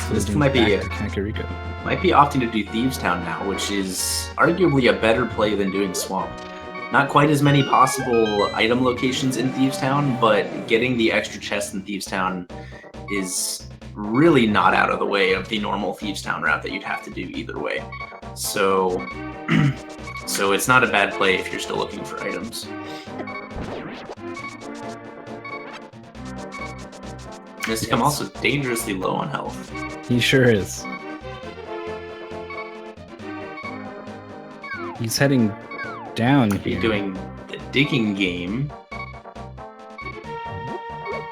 Mysticum might be opting to do Thieves Town now, which is arguably a better play than doing Swamp. Not quite as many possible item locations in Thieves Town, but getting the extra chest in Thieves Town is really not out of the way of the normal Thieves Town route that you'd have to do either way. So, so it's not a bad play if you're still looking for items. Mysticum also dangerously low on health. He sure is. He's heading down here. He's doing the digging game,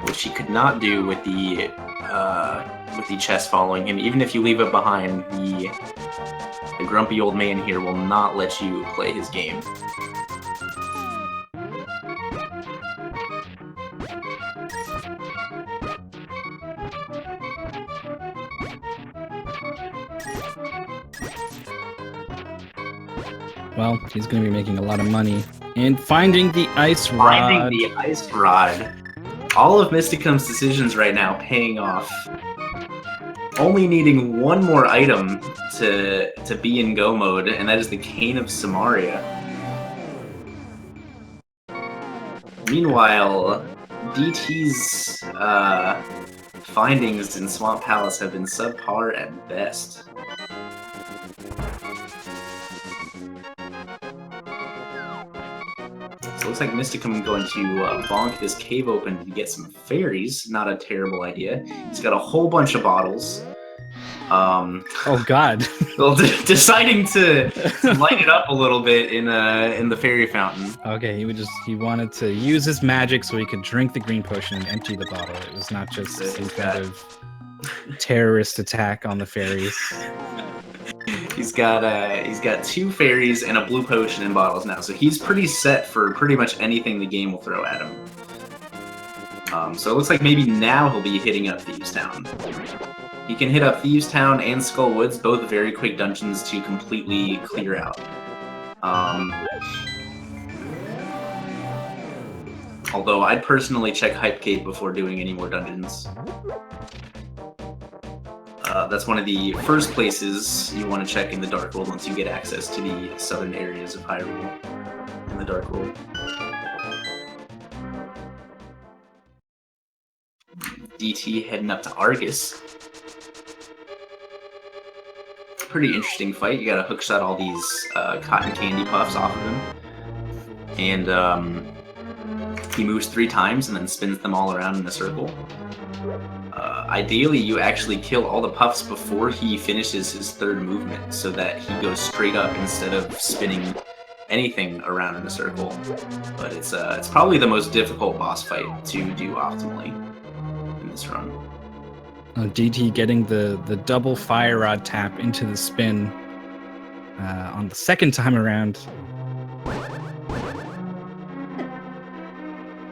which he could not do with the chest following him. Even if you leave it behind, the grumpy old man here will not let you play his game. Well, he's going to be making a lot of money. And finding the ice rod. Finding the ice rod. All of Mysticum's decisions right now paying off. Only needing one more item to be in go mode, and that is the Cane of Samaria. Meanwhile, DT's findings in Swamp Palace have been subpar at best. So it looks like Mysticum going to bonk this cave open to get some fairies. Not a terrible idea. He's got a whole bunch of bottles. Oh God! Well, deciding to light it up a little bit in the fairy fountain. Okay, he wanted to use his magic so he could drink the green potion and empty the bottle. It was not just some kind of terrorist attack on the fairies. He's got two fairies and a blue potion in bottles now, so he's pretty set for pretty much anything the game will throw at him. So it looks like maybe now he'll be hitting up Thieves Town. He can hit up Thieves Town and Skull Woods, both very quick dungeons to completely clear out. Although I'd personally check Hypecave before doing any more dungeons. That's one of the first places you want to check in the Dark World once you get access to the southern areas of Hyrule in the Dark World. DT heading up to Argus. Pretty interesting fight. You gotta hookshot all these cotton candy puffs off of him. And he moves 3 times and then spins them all around in a circle. Ideally, you actually kill all the puffs before he finishes his 3rd movement so that he goes straight up instead of spinning anything around in a circle. But it's probably the most difficult boss fight to do optimally in this run. DT getting the double fire rod tap into the spin on the 2nd time around.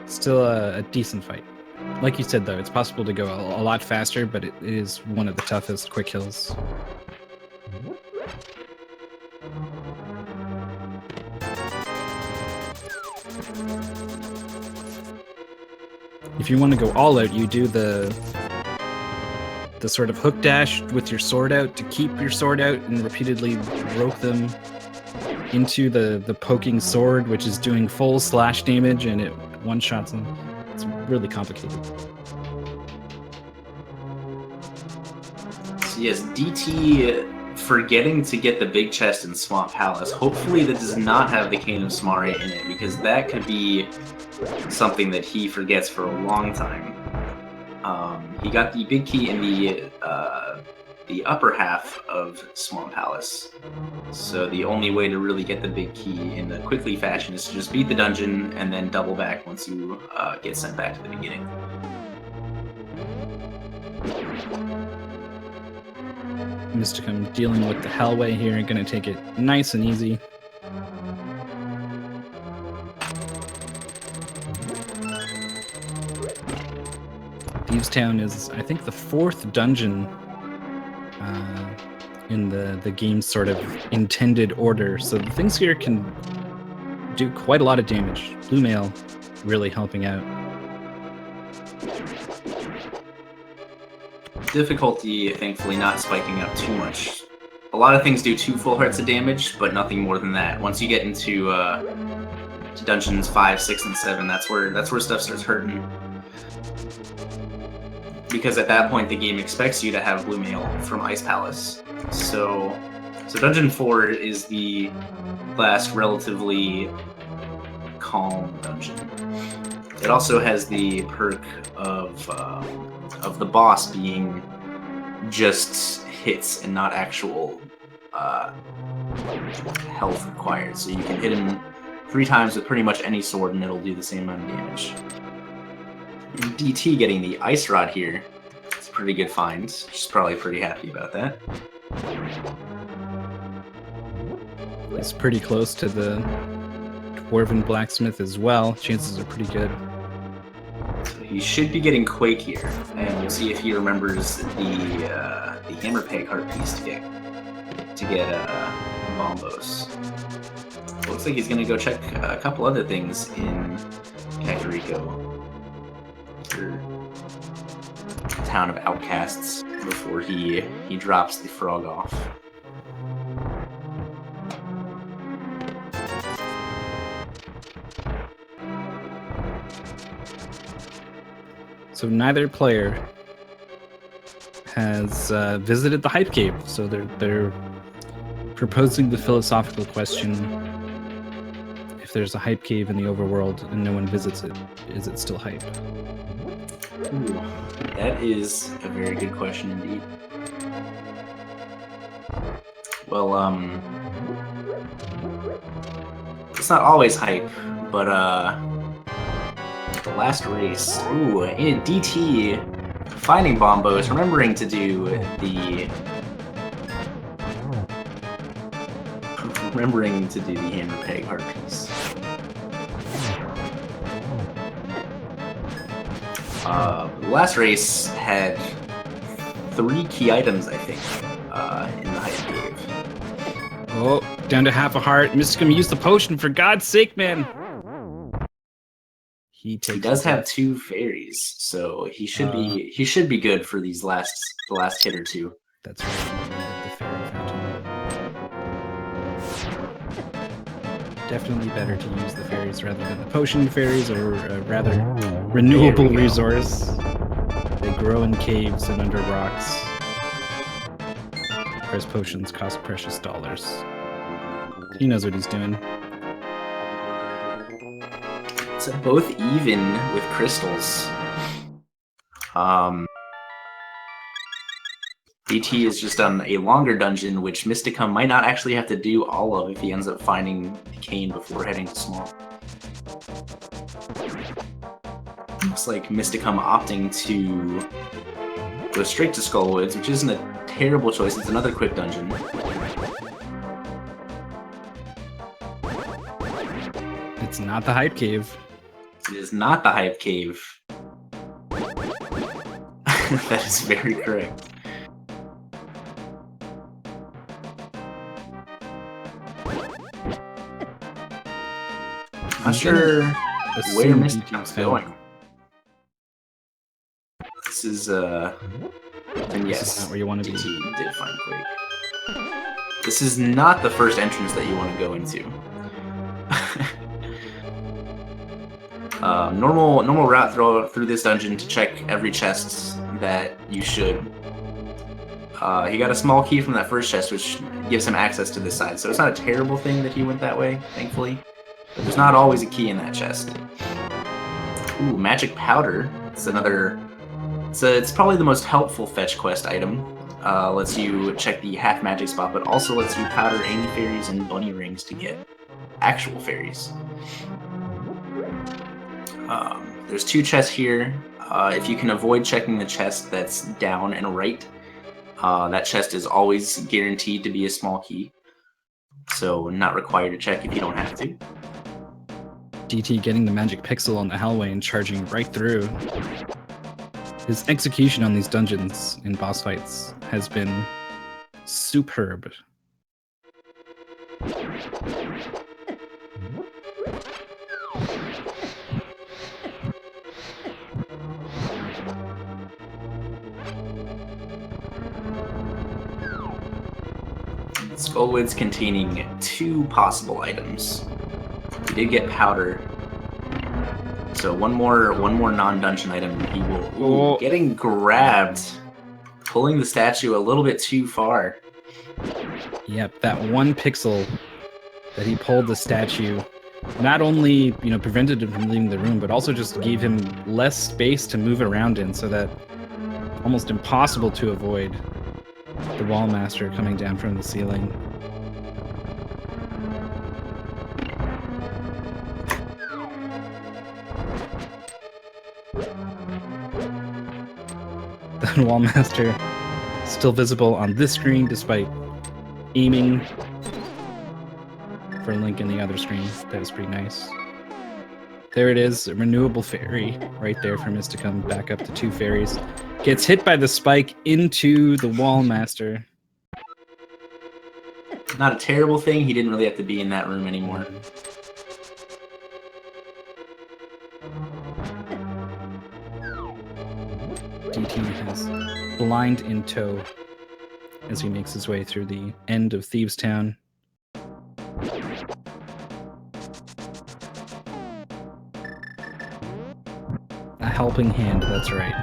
Still a decent fight. Like you said, though, it's possible to go a lot faster, but it is one of the toughest quick kills. If you want to go all out, you do the sort of hook dash with your sword out to keep your sword out and repeatedly rope them into the poking sword, which is doing full slash damage, and it one-shots them. It's really complicated. So yes, DT forgetting to get the big chest in Swamp Palace. Hopefully that does not have the Cane of Samaria in it, because that could be something that he forgets for a long time. He got the big key in the upper half of Swamp Palace. So the only way to really get the big key in the quickly fashion is to just beat the dungeon and then double back once you get sent back to the beginning. Mysticum dealing with the Hellway here, gonna take it nice and easy. Thieves Town is, I think, the 4th dungeon in the game's sort of intended order. So the things here can do quite a lot of damage. Blue Mail really helping out. Difficulty, thankfully, not spiking up too much. A lot of things do 2 full hearts of damage, but nothing more than that. Once you get into to dungeons 5, 6, and 7, that's where stuff starts hurting. Because at that point, the game expects you to have Blue Mail from Ice Palace. So Dungeon 4 is the last relatively calm dungeon. It also has the perk of the boss being just hits and not actual health required. So you can hit him 3 times with pretty much any sword and it'll do the same amount of damage. And DT getting the Ice Rod here. It's a pretty good find. She's probably pretty happy about that. It's pretty close to the Dwarven Blacksmith as well. Chances are pretty good. So he should be getting Quake here, and we'll see if he remembers the Hammer Peg Heart piece to get Bombos. Looks like he's gonna go check a couple other things in Kakariko, or Town of Outcasts, before he drops the frog off. So neither player has visited the Hype Cave, so they're proposing the philosophical question: if there's a Hype Cave in the overworld and no one visits it, is it still hype? Ooh, that is a very good question indeed. Well, it's not always hype, but the last race. Ooh, in DT, finding Bombos, remembering to do the Hammer Peg Heart piece. The last race had 3 key items, I think, in the Hype Cave. Oh, down to half a heart. Mysticum, use the potion, for God's sake, man! He does have 2 fairies, so he should be good for the last hit or 2. That's right. The fairy fountain. Definitely better to use the fairies rather than the potion fairies, or a rather renewable resource. They grow in caves and under rocks, whereas potions cost precious dollars. He knows what he's doing. It's both even with crystals. DT has just done a longer dungeon, which Mysticum might not actually have to do all of if he ends up finding Cane before heading to Small. Looks like Mysticum opting to go straight to Skullwoods, which isn't a terrible choice. It's another quick dungeon. It's not the Hype Cave. It is not the Hype Cave. That is very correct. Not sure where Mysticum's going. This is and yes, this is not where you want to be. DT did find Quake. This is not the first entrance that you want to go into. Normal route through this dungeon to check every chest that you should. He got a small key from that first chest, which gives him access to this side. So it's not a terrible thing that he went that way, thankfully. But there's not always a key in that chest. Ooh, Magic Powder. It's another. It's probably the most helpful fetch quest item. Lets you check the half magic spot, but also lets you powder any fairies and bunny rings to get actual fairies. There's 2 chests here. If you can avoid checking the chest that's down and right, that chest is always guaranteed to be a small key. So not required to check if you don't have to. DT getting the magic pixel on the Hellway and charging right through. His execution on these dungeons in boss fights has been superb. Skullwood's containing 2 possible items. We did get powder. So one more non-dungeon item. He will getting grabbed, pulling the statue a little bit too far. Yep, that 1 pixel that he pulled the statue not only prevented him from leaving the room, but also just gave him less space to move around in, so that almost impossible to avoid the wall master coming down from the ceiling. The wall master still visible on this screen despite aiming for Link in the other screen. That was pretty nice. There it is, a renewable fairy right there for Mysticum. Back up to 2 fairies. Gets hit by the spike into the wall master. Not a terrible thing. He didn't really have to be in that room anymore. DT has blind in tow as he makes his way through the end of Thieves Town. A helping hand, that's right.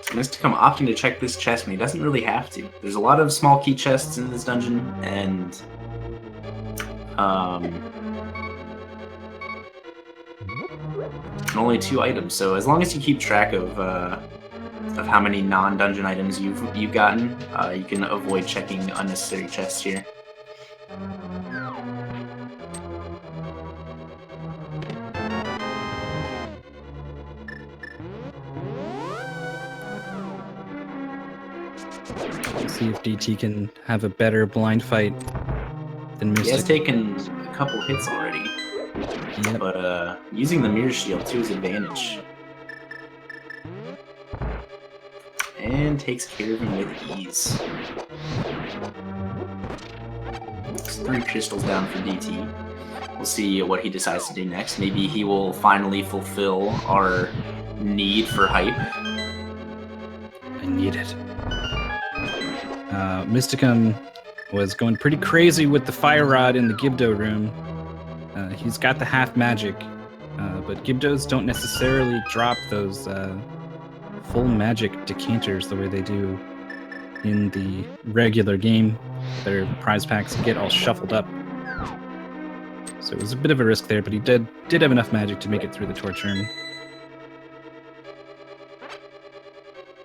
Mysticum opting to check this chest when he doesn't really have to. There's a lot of small key chests in this dungeon, and only 2 items. So as long as you keep track of how many non-dungeon items you've gotten, you can avoid checking unnecessary chests here. See if DT can have a better blind fight than Mystic. He has taken a couple hits already. Yep. But using the mirror shield to his advantage. And takes care of him with ease. It's 3 crystals down for DT. We'll see what he decides to do next. Maybe he will finally fulfill our need for hype. I need it. Mysticum was going pretty crazy with the fire rod in the Gibdo room. He's got the half magic, but Gibdos don't necessarily drop those full magic decanters the way they do in the regular game. Their prize packs get all shuffled up. So it was a bit of a risk there, but he did have enough magic to make it through the torch room.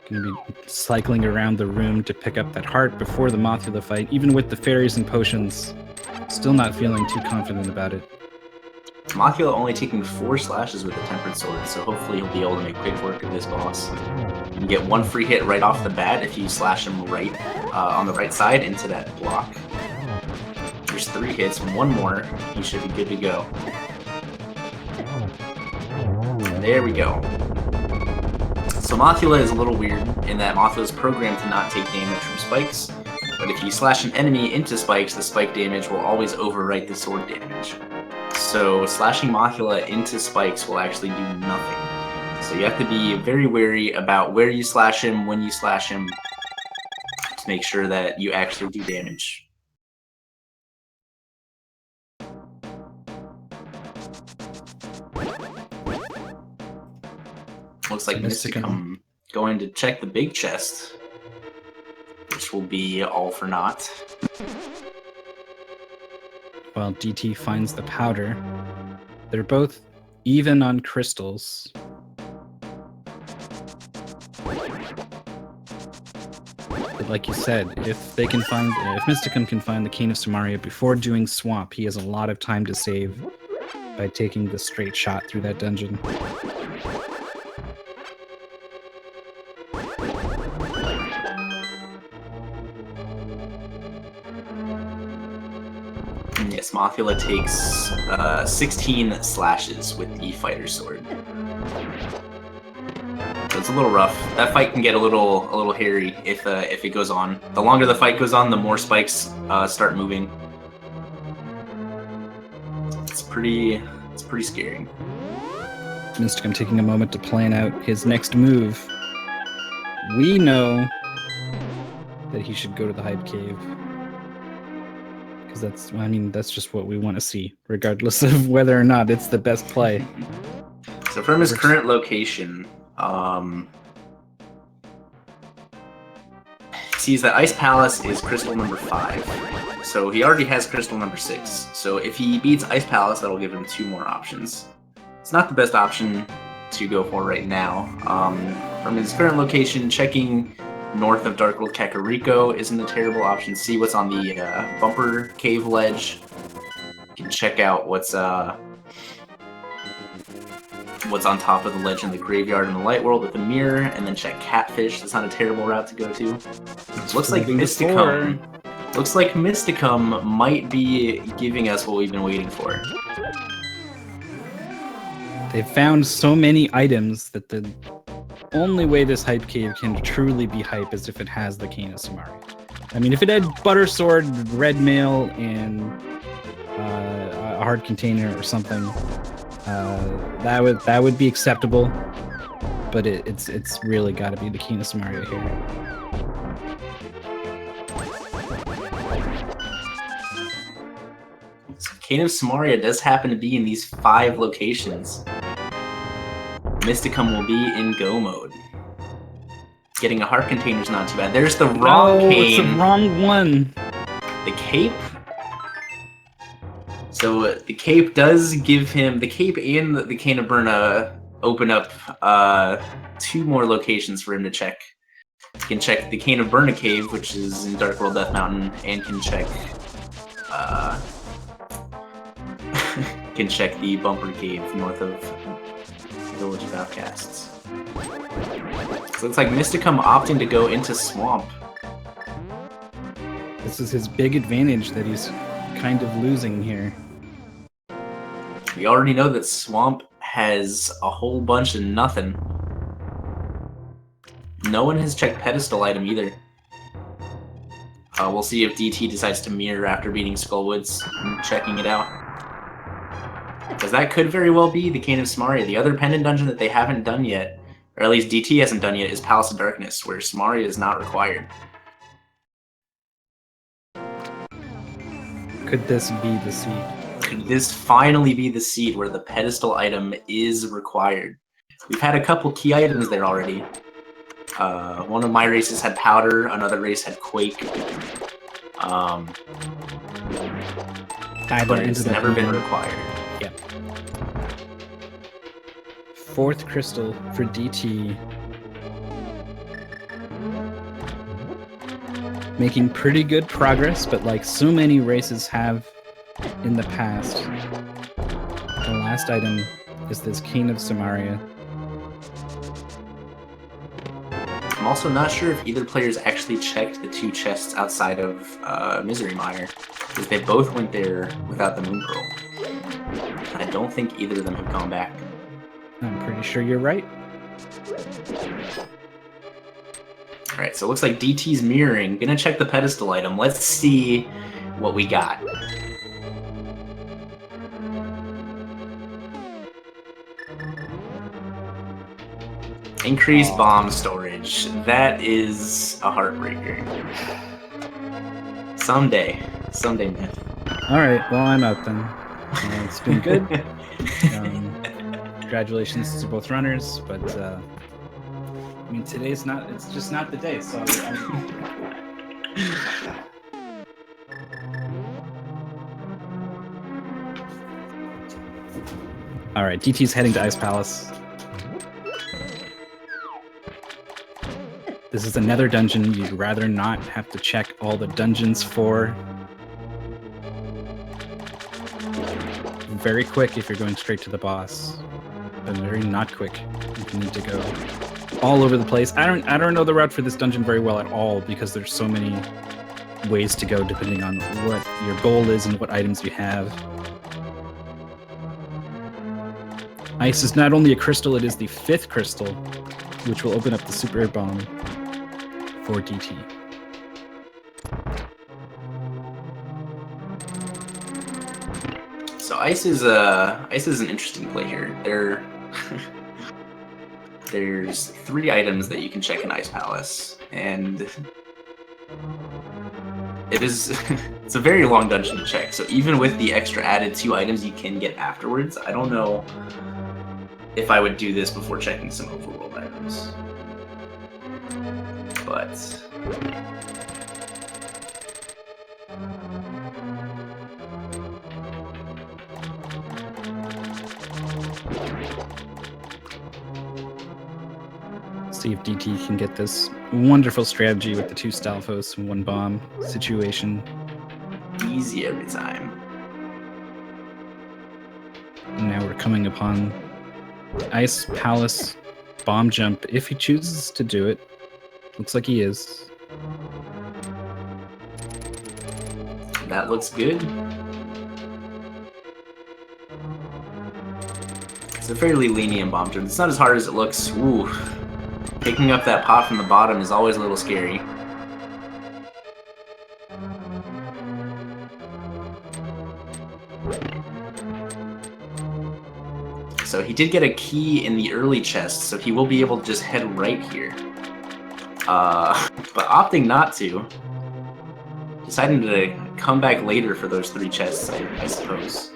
Gonna be cycling around the room to pick up that heart before the Mothula fight, even with the fairies and potions. Still not feeling too confident about it. Mothula only taking 4 slashes with the Tempered Sword, so hopefully he'll be able to make quick work of this boss. You can get 1 free hit right off the bat if you slash him right on the right side into that block. There's 3 hits, 1 more, he should be good to go. There we go. So Mothula is a little weird in that Mothula is programmed to not take damage from spikes, but if you slash an enemy into spikes, the spike damage will always overwrite the sword damage. So slashing Mothula into spikes will actually do nothing. So you have to be very wary about where you slash him, when you slash him, to make sure that you actually do damage. Looks like Mysticum going to check the big chest, which will be all for naught. While DT finds the powder, they're both even on crystals. But like you said, if Mysticum can find the Cane of Samaria before doing Swamp, he has a lot of time to save by taking the straight shot through that dungeon. Yes, Mothula takes 16 slashes with the fighter sword. So it's a little rough. That fight can get a little hairy if it goes on. The longer the fight goes on, the more spikes start moving. It's pretty scary. Mystic, I'm taking a moment to plan out his next move. We know that he should go to the Hype Cave. Because that's just what we want to see, regardless of whether or not it's the best play. So from his current location, sees that Ice Palace is crystal number 5. So he already has crystal number 6. So if he beats Ice Palace, that'll give him 2 more options. It's not the best option to go for right now. From his current location, checking north of Darkworld Kakariko isn't a terrible option. See what's on the bumper cave ledge. You can check out what's on top of the ledge in the graveyard in the light world with the mirror, and then check Catfish. That's not a terrible route to go to. Looks like Mysticum might be giving us what we've been waiting for. They've found so many items that the only way this Hype Cave can truly be hype is if it has the Cane of Samari. I mean, if it had Butter Sword, Red Mail, and a hard container or something, that would be acceptable. But it's really got to be the Cane of Samaria here. Cane of Samaria does happen to be in these 5 locations. Mysticum will be in go mode. Getting a heart container is not too bad. There's the wrong cane. It's the wrong one. The cape. So the cape does give him the cape and the Cane of Burna open up 2 more locations for him to check. You can check the Cane of Burna cave, which is in Darkworld Death Mountain, and can check the bumper cave north of Village of Outcasts. So it looks like Mysticum opting to go into Swamp. This is his big advantage that he's kind of losing here. We already know that Swamp has a whole bunch of nothing. No one has checked Pedestal item either. We'll see if DT decides to mirror after beating Skullwoods and checking it out. Because that could very well be the Cane of Samaria. The other pendant dungeon that they haven't done yet, or at least DT hasn't done yet, is Palace of Darkness, where Samaria is not required. Could this be the seed? Could this finally be the seed where the pedestal item is required? We've had a couple key items there already. One of my races had Powder, another race had Quake. But it's never been required. Yep. 4th crystal for DT. Making pretty good progress, but like so many races have in the past, the last item is this Cane of Samaria. I'm also not sure if either player's actually checked the 2 chests outside of Misery Mire, because they both went there without the Moon Pearl. I don't think either of them have gone back. I'm pretty sure you're right. Alright, so it looks like DT's mirroring. Gonna check the pedestal item. Let's see what we got. Increased bomb storage. That is a heartbreaker. Someday, Myth. Alright, well, I'm out then. It's been good. Congratulations to both runners, but I mean, it's just not the day, so Alright, DT's heading to Ice Palace. This is another dungeon you'd rather not have to check all the dungeons for. Very quick if you're going straight to the boss, but very not quick if you need to go all over the place. I don't know the route for this dungeon very well at all because there's so many ways to go depending on what your goal is and what items you have. Ice is not only a crystal, it is the 5th crystal, which will open up the super bomb for DT. So ice is an interesting play here. There's 3 items that you can check in Ice Palace, and it's a very long dungeon to check. So even with the extra added 2 items you can get afterwards, I don't know if I would do this before checking some overworld items. But see if DT can get this wonderful strategy with the 2 Stalfos and 1 bomb situation. easy every time. And now we're coming upon the Ice Palace bomb jump if he chooses to do it. Looks like he is. That looks good. It's a fairly lenient bomb jump. It's not as hard as it looks. Ooh. Picking up that pot from the bottom is always a little scary. So he did get a key in the early chest, so he will be able to just head right here. But opting not to, deciding to come back later for those 3 chests, I suppose.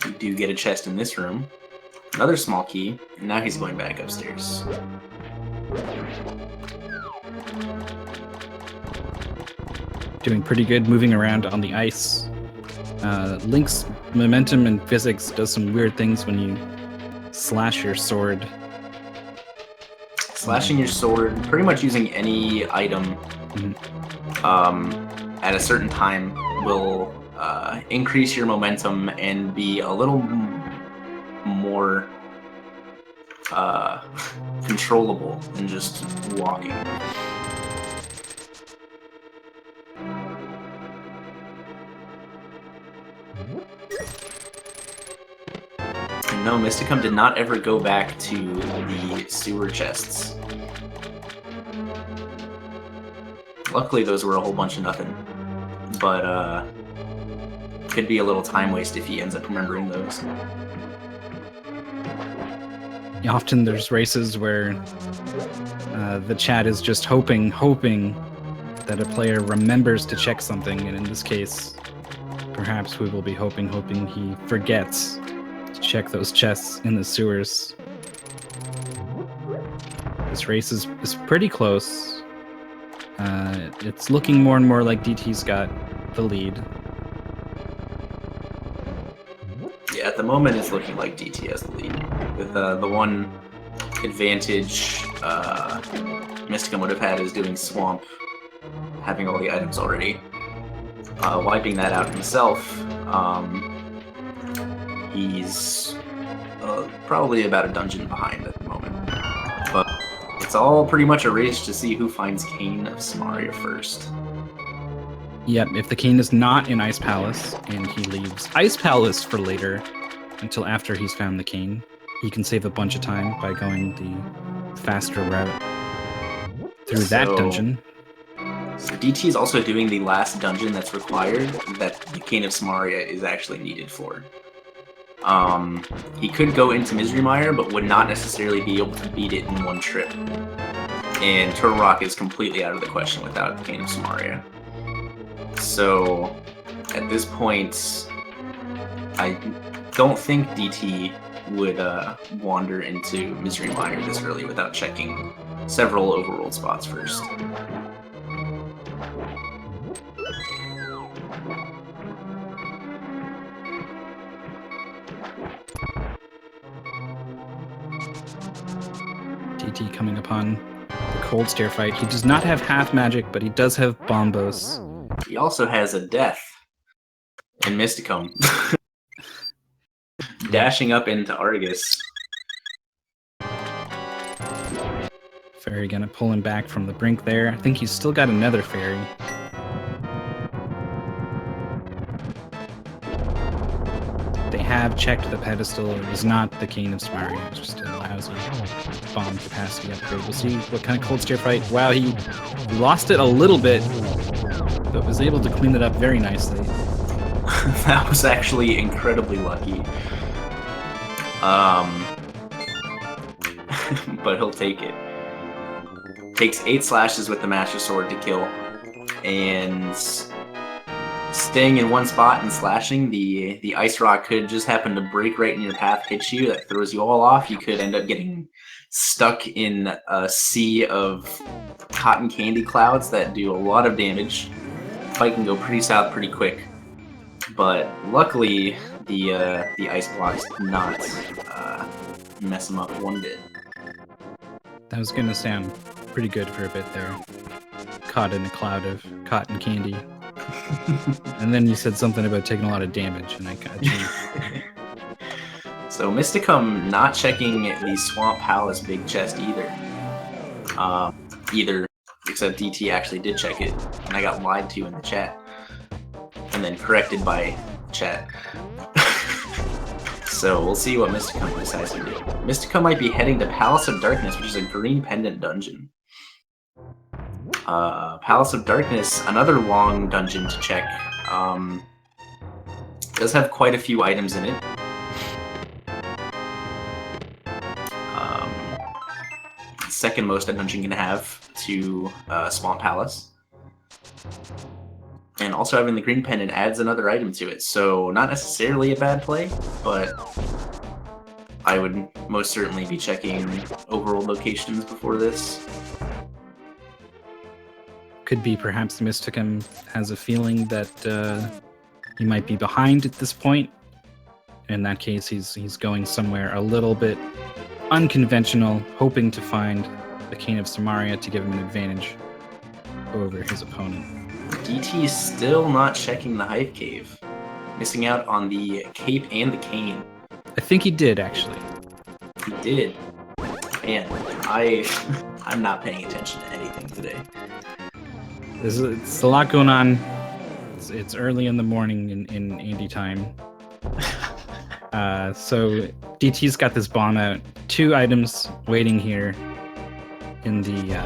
You do get a chest in this room, another small key, and now he's going back upstairs. Doing pretty good moving around on the ice. Link's momentum and physics does some weird things when you slash your sword. Slashing your sword, pretty much using any item at a certain time will increase your momentum and be a little more controllable than just walking. No, Mysticum did not ever go back to the sewer chests. Luckily, those were a whole bunch of nothing. But, could be a little time waste if he ends up remembering those. Often there's races where the chat is just hoping that a player remembers to check something, and in this case, perhaps we will be hoping he forgets to check those chests in the sewers. This race is pretty close. It's looking more and more like DT's got the lead. Yeah, at the moment it's looking like DT has the lead. With the one advantage Mysticum would have had is doing Swamp, having all the items already. Wiping that out himself, he's probably about a dungeon behind at the moment. But it's all pretty much a race to see who finds Cane of Samaria first. Yep, if the Cane is not in Ice Palace, and he leaves Ice Palace for later, until after he's found the Cane, he can save a bunch of time by going the faster route through that dungeon. So DT is also doing the last dungeon that's required that the Cane of Samaria is actually needed for. He could go into Misery Mire, but would not necessarily be able to beat it in one trip. And Turtle Rock is completely out of the question without Cane of Samaria. So, at this point, I don't think DT would wander into Misery Mire this early without checking several overworld spots first. DT coming upon the Cold Stare fight. He does not have half magic, but he does have Bombos. He also has a death in Mysticum. Dashing up into Argus. Fairy gonna pull him back from the brink there. I think he's still got another fairy. They have checked the pedestal. It was not the Cane of Samaria. It was just a lousy bomb capacity upgrade. We'll see what kind of cold steer fight. Wow, he lost it a little bit, but was able to clean it up very nicely. That was actually incredibly lucky. But he'll take it. Takes 8 slashes with the Master Sword to kill, and staying in one spot and slashing, the ice rock could just happen to break right in your path, hit you. That throws you all off. You could end up getting stuck in a sea of cotton candy clouds that do a lot of damage. Fight can go pretty south pretty quick, but luckily the ice blocks did not mess him up one bit. That was gonna sound pretty good for a bit there. Caught in a cloud of cotton candy. And then you said something about taking a lot of damage, and I got you. So Mysticum not checking the Swamp Palace big chest either. Except DT actually did check it, and I got lied to in the chat. And then corrected by chat. So we'll see what Mysticum decides to do. Mysticum might be heading to Palace of Darkness, which is a green pendant dungeon. Palace of Darkness, another long dungeon to check. Does have quite a few items in it. Second most a dungeon can have to Swamp Palace. And also having the green pendant adds another item to it, so not necessarily a bad play, but I would most certainly be checking overworld locations before this. Could be perhaps Mysticum has a feeling that he might be behind at this point. In that case, he's going somewhere a little bit unconventional, hoping to find the Cane of Samaria to give him an advantage over his opponent. DT is still not checking the Hive Cave, missing out on the cape and the cane. I think he did, actually. He did. Man, I'm not paying attention to anything today. It's a lot going on. It's early in the morning in Andy time. So DT's got this bomb out. 2 items waiting here in the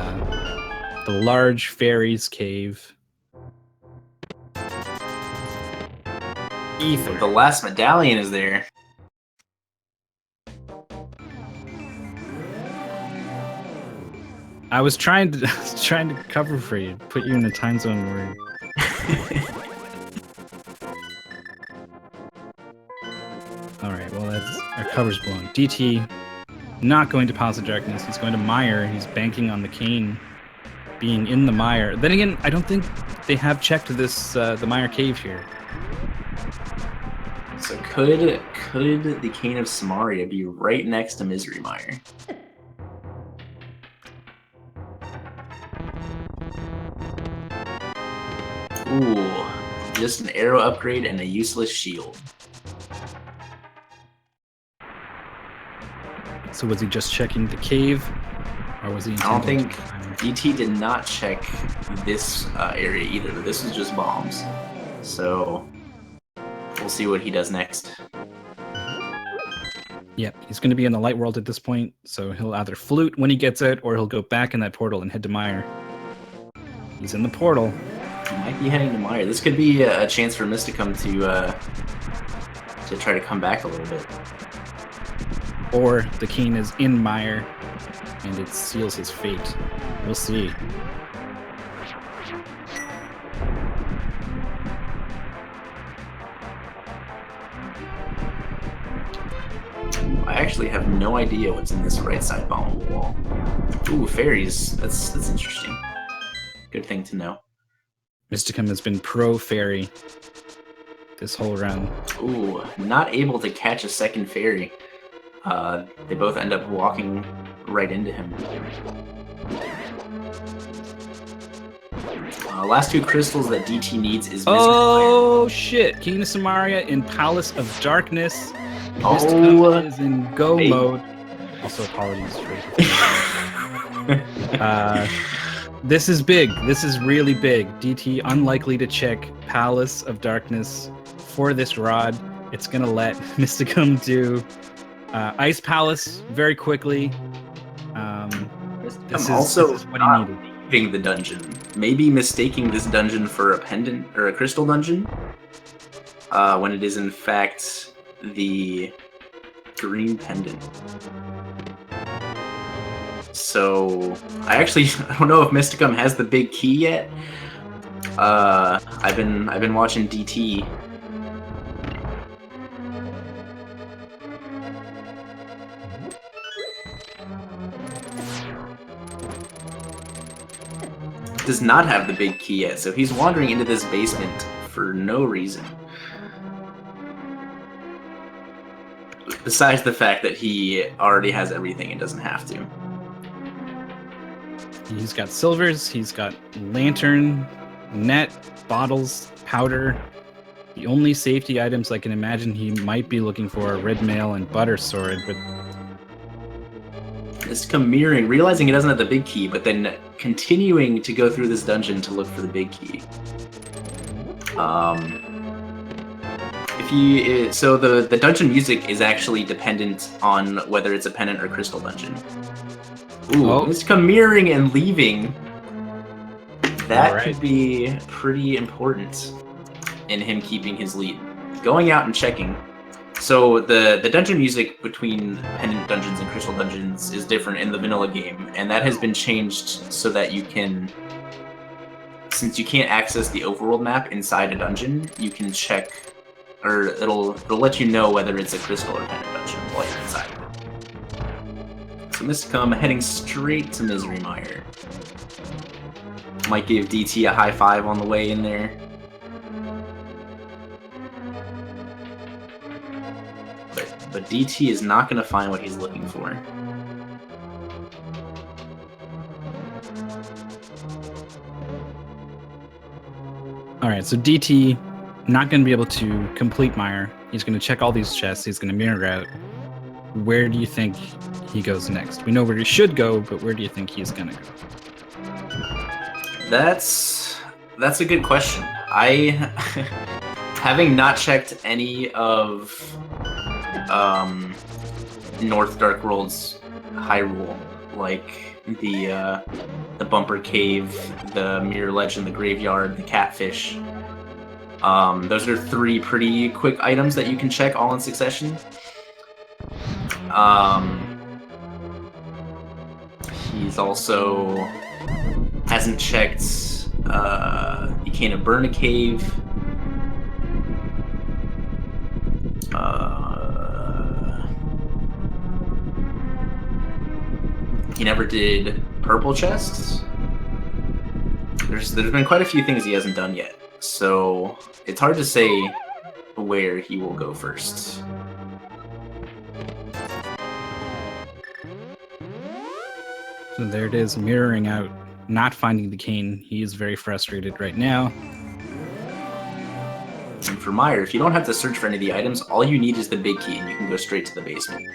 large fairies cave. Ether. The last medallion is there. I was trying to cover for you, put you in the time zone where. All right, well that's our cover's blown. DT not going to Palace of Darkness. He's going to Mire. He's banking on the cane being in the mire. Then again, I don't think they have checked this the Mire cave here. So could the Cane of Samaria be right next to Misery Mire? Ooh, just an arrow upgrade and a useless shield. So was he just checking the cave, or was he? I don't think DT did not check this area either. This is just bombs. So we'll see what he does next. Yep, he's going to be in the light world at this point, so he'll either flute when he gets out, or he'll go back in that portal and head to Mire. He's in the portal. He might be heading to Mire. This could be a chance for Mysticum to try to come back a little bit. Or the cane is in Mire, and it seals his fate. We'll see. I actually have no idea what's in this right side bombable wall. Ooh, fairies. That's interesting. Good thing to know. Mysticum has been pro fairy this whole round. Ooh, not able to catch a second fairy. They both end up walking right into him. Last 2 crystals that DT needs is Misery Oh shit! Cane of Samaria in Palace of Darkness. Oh, Mysticum is in go hey. mode. Also, apologies for This is big. This is really big. DT unlikely to check Palace of Darkness for this rod. It's gonna let Mysticum do Ice Palace very quickly. This is what he needed. Leaving the dungeon. Maybe mistaking this dungeon for a pendant or a crystal dungeon, when it is in fact the green pendant. So I don't know if Mysticum has the big key yet. I've been watching DT. Does not have the big key yet, so he's wandering into this basement for no reason. Besides the fact that he already has everything and doesn't have to. He's got silvers, he's got lantern, net, bottles, powder. The only safety items I can imagine he might be looking for are red mail and butter sword, but It's mirroring, realizing he doesn't have the big key, but then continuing to go through this dungeon to look for the big key. So the dungeon music is actually dependent on whether it's a pendant or crystal dungeon. Ooh, it's mirroring and leaving. That could be pretty important in him keeping his lead. Going out and checking. So the dungeon music between pendant dungeons and crystal dungeons is different in the vanilla game, and that has been changed so that you can, since you can't access the overworld map inside a dungeon, you can check, or it'll let you know whether it's a crystal or pendant dungeon while you're inside of it. So Mysticum heading straight to Misery Mire. Might give DT a high five on the way in there. But DT is not going to find what he's looking for. Alright, so DT not going to be able to complete Mire. He's going to check all these chests. He's going to mirror out. Where do you think he goes next? We know where he should go, but where do you think he's going to go? That's a good question. Having not checked any of North Dark World's Hyrule, like the Bumper Cave, the Mirror Legend, the Graveyard, the Catfish. Those are 3 pretty quick items that you can check all in succession. He's also hasn't checked Ikena Burna Cave. He never did purple chests. There's been quite a few things he hasn't done yet, so it's hard to say where he will go first. So there it is, mirroring out, not finding the cane. He is very frustrated right now. And for Mire, if you don't have to search for any of the items, all you need is the big key, and you can go straight to the basement.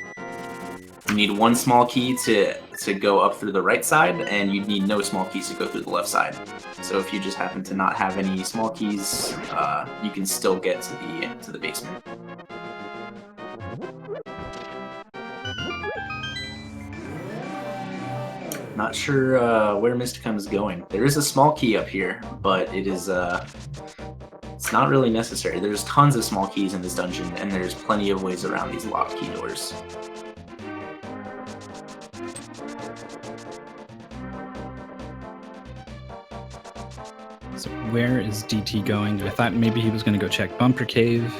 You need 1 small key to go up through the right side, and you need no small keys to go through the left side. So if you just happen to not have any small keys, you can still get to the basement. Not sure where Mysticum is going. There is a small key up here, but it is it's not really necessary. There's tons of small keys in this dungeon, and there's plenty of ways around these lock key doors. So where is DT going? I thought maybe he was going to go check Bumper Cave.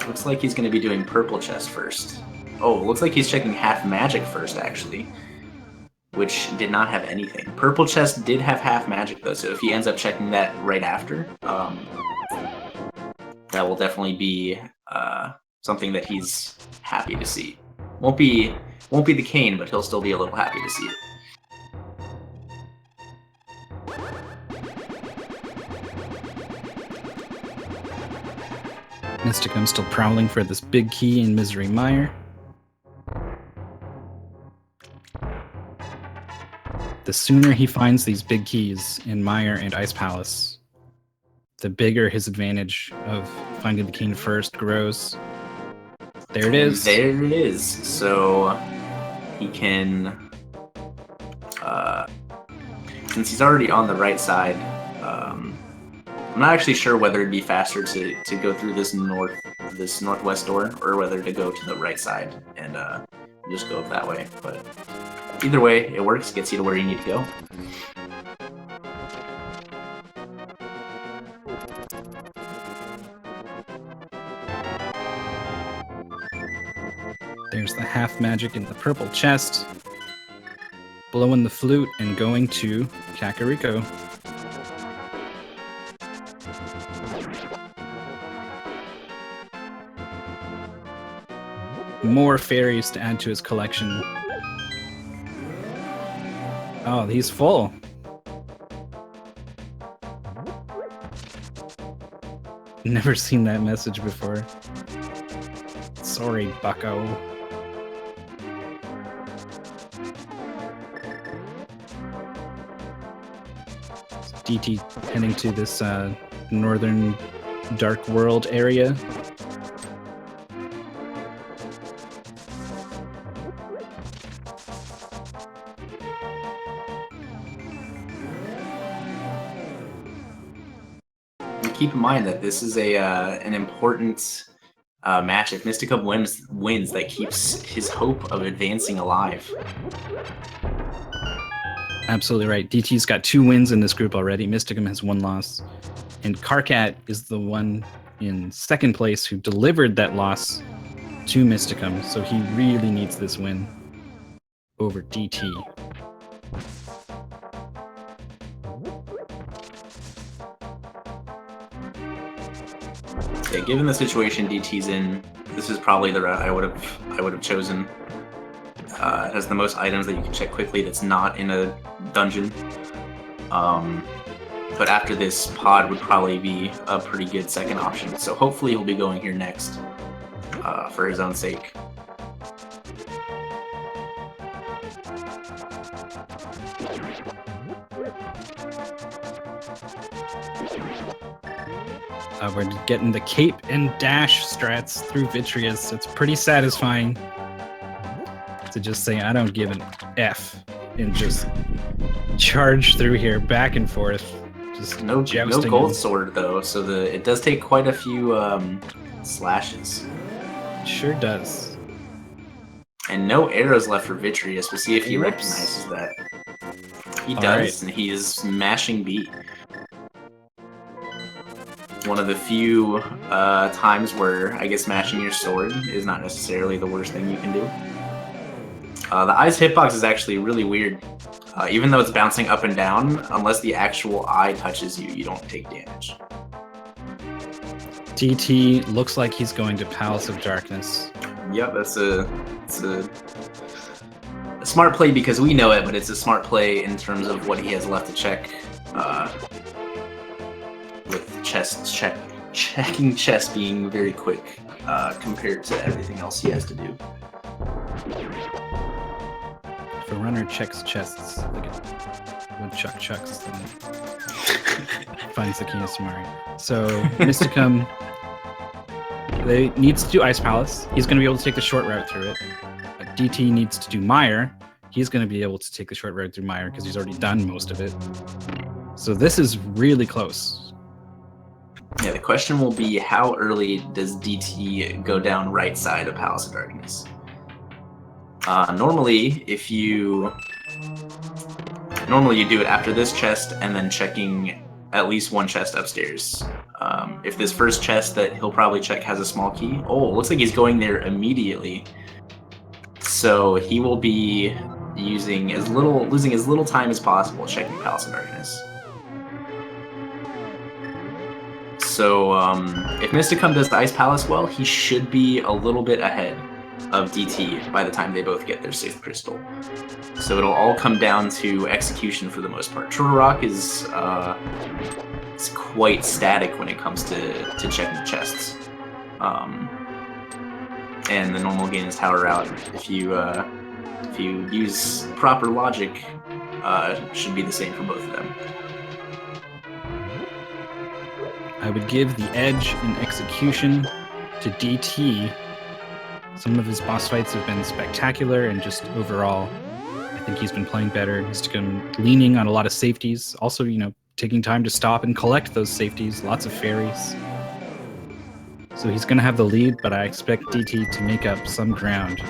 Looks like he's going to be doing purple chest first. Oh, looks like he's checking half magic first, actually, which did not have anything. Purple chest did have half magic, though, so if he ends up checking that right after, that will definitely be something that he's happy to see. Won't be the cane, but he'll still be a little happy to see it. Mysticum still prowling for this big key in Misery Mire. The sooner he finds these big keys in Mire and Ice Palace, the bigger his advantage of finding the king first grows. There it is. There it is. So he can, since he's already on the right side, I'm not actually sure whether it'd be faster to go through this northwest door or whether to go to the right side and just go up that way. But either way, it works. Gets you to where you need to go. There's the half magic in the purple chest. Blowing the flute and going to Kakariko. More fairies to add to his collection. Oh, he's full. Never seen that message before. Sorry, bucko. DT heading to this northern dark world area. Keep in mind that this is an important match. If Mysticum wins, that keeps his hope of advancing alive. Absolutely right. DT's got 2 wins in this group already. Mysticum has 1 loss. And Karkat is the one in second place who delivered that loss to Mysticum, so he really needs this win over DT. Yeah, given the situation DT's in, this is probably the route I would have chosen. It has the most items that you can check quickly that's not in a dungeon. But after this, Pod would probably be a pretty good second option. So hopefully he'll be going here next for his own sake. We're getting the cape and dash strats through Vitreous. It's pretty satisfying to just say, I don't give an F, and just charge through here back and forth. Just no gold sword though, so it does take quite a few slashes. It sure does. And no arrows left for Vitreous. We'll see if he recognizes that. He does, and he is mashing B. One of the few times where I guess mashing your sword is not necessarily the worst thing you can do. The eye's hitbox is actually really weird. Even though it's bouncing up and down, unless the actual eye touches you, you don't take damage. DT looks like he's going to Palace of Darkness. Yep, it's a smart play because we know it, but it's a smart play in terms of what he has left to check. With checking chess being very quick compared to everything else he has to do. If a runner checks chests like a woodchuck chucks, then finds the King of Samari. So Mysticum, they needs to do Ice Palace. He's going to be able to take the short route through it. DT needs to do Mire. He's going to be able to take the short route through Mire because he's already done most of it. So this is really close. Yeah, the question will be, how early does DT go down right side of Palace of Darkness? Normally you do it after this chest and then checking at least one chest upstairs. If this first chest that he'll probably check has a small key, looks like he's going there immediately. So he will be losing as little time as possible checking Palace of Darkness. So if Mysticum does the Ice Palace well, he should be a little bit ahead of DT by the time they both get their 6th crystal. So it'll all come down to execution for the most part. Turtle Rock is quite static when it comes to checking chests. And the normal game is Tower Route. If you use proper logic, should be the same for both of them. I would give the edge in execution to DT. Some of his boss fights have been spectacular, and just overall, I think he's been playing better. He's leaning on a lot of safeties. Also, taking time to stop and collect those safeties. Lots of fairies. So he's going to have the lead, but I expect DT to make up some ground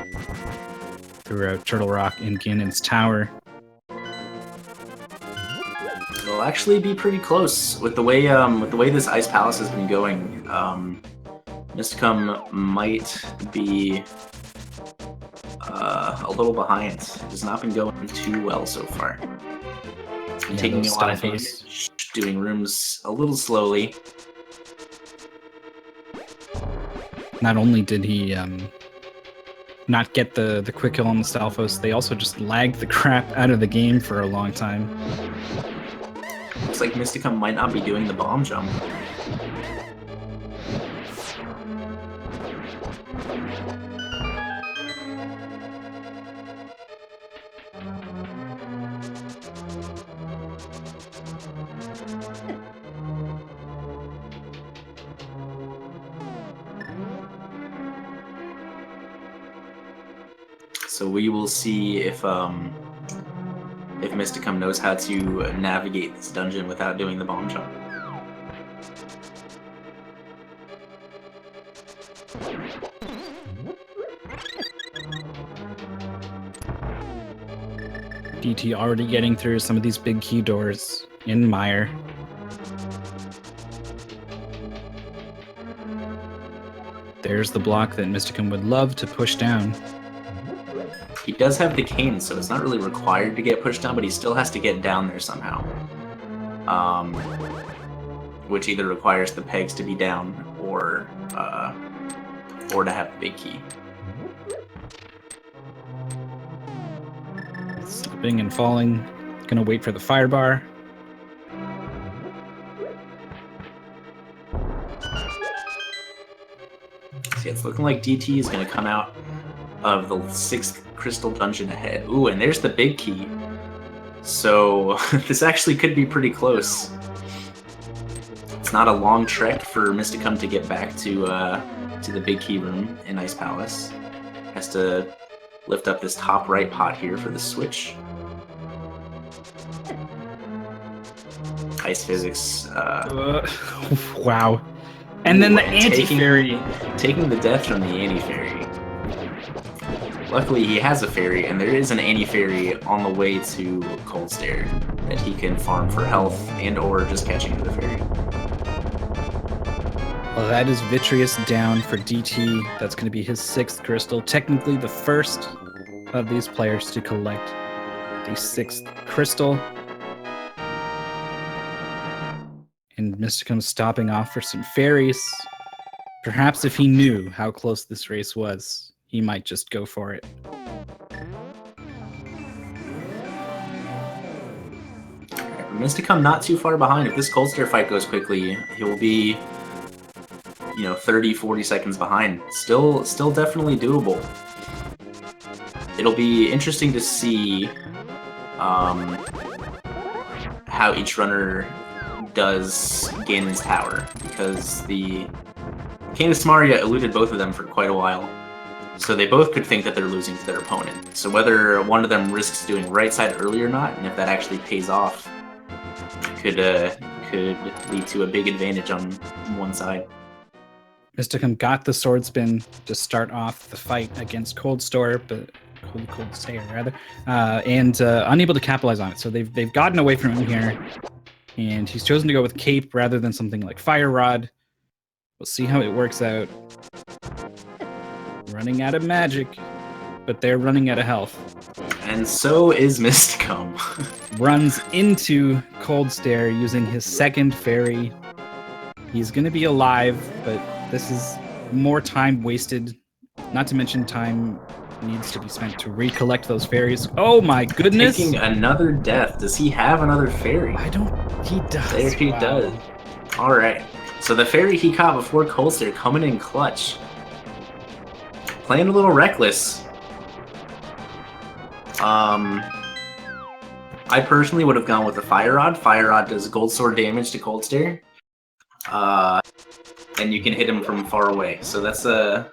throughout Turtle Rock and Ganon's Tower. It'll actually be pretty close with the way this Ice Palace has been going. Mysticum might be a little behind. It has not been going too well so far. It's been taking me a lot of damage, doing rooms a little slowly. Not only did he not get the quick kill on the Stalfos, they also just lagged the crap out of the game for a long time. Looks like Mysticum might not be doing the bomb jump. So we will see if Mysticum knows how to navigate this dungeon without doing the bomb jump. DT already getting through some of these big key doors in Mire. There's the block that Mysticum would love to push down. He does have the cane, so it's not really required to get pushed down, but he still has to get down there somehow. Which either requires the pegs to be down or to have the big key. Slipping and falling. Gonna wait for the fire bar. See, it's looking like DT is gonna come out of the 6th crystal dungeon ahead. Ooh, and there's the big key. So this actually could be pretty close. It's not a long trek for Mysticum to get back to the big key room in Ice Palace. Has to lift up this top right pot here for the switch. Ice physics. Wow. And then the anti-fairy. Taking the death from the anti-fairy. Luckily, he has a fairy, and there is an anti-fairy on the way to Cold Stare that he can farm for health and/or just catching the fairy. Well, that is Vitreous down for DT. That's going to be his 6th crystal. Technically, the first of these players to collect the 6th crystal. And Mysticum stopping off for some fairies. Perhaps if he knew how close this race was, he might just go for it. Mysticum not too far behind. If this Cold Stare fight goes quickly, he will be, 30, 40 seconds behind. Still definitely doable. It'll be interesting to see how each runner does Ganon's Tower, because the Canis Maria eluded both of them for quite a while. So they both could think that they're losing to their opponent. So whether one of them risks doing right side early or not, and if that actually pays off, could lead to a big advantage on one side. Mysticum got the sword spin to start off the fight against Cold Stare, and unable to capitalize on it. So they've gotten away from him here, and he's chosen to go with Cape rather than something like Fire Rod. We'll see how it works out. Running out of magic, but they're running out of health. And so is Mysticum. Runs into Cold Stare using his 2nd fairy. He's going to be alive, but this is more time wasted. Not to mention time needs to be spent to recollect those fairies. Oh my goodness! Taking another death. Does he have another fairy? He does. There he does. All right. So the fairy he caught before Cold Stare coming in clutch. Playing a little reckless. I I personally would have gone with the Fire Rod. Fire Rod does Gold Sword damage to Cold Stare. And you can hit him from far away. So that's a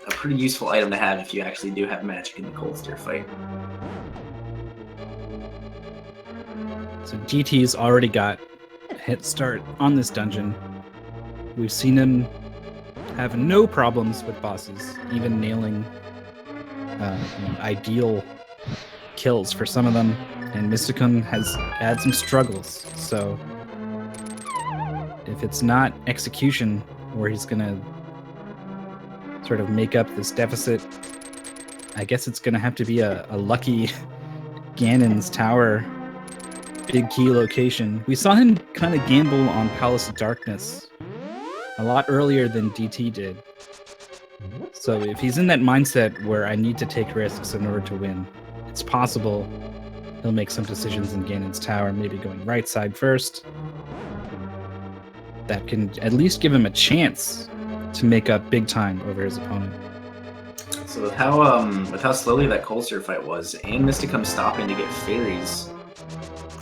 pretty useful item to have if you actually do have magic in the Cold Stare fight. So DT's already got a head start on this dungeon. We've seen him have no problems with bosses, even nailing ideal kills for some of them. And Mysticum has had some struggles. So if it's not execution where he's going to sort of make up this deficit, I guess it's going to have to be a lucky Ganon's Tower big key location. We saw him kind of gamble on Palace of Darkness a lot earlier than DT did. So if he's in that mindset where I need to take risks in order to win, it's possible he'll make some decisions in Ganon's Tower, maybe going right side first. That can at least give him a chance to make up big time over his opponent. So with how slowly that Cold Stare fight was, and Mysticum stopping to get fairies,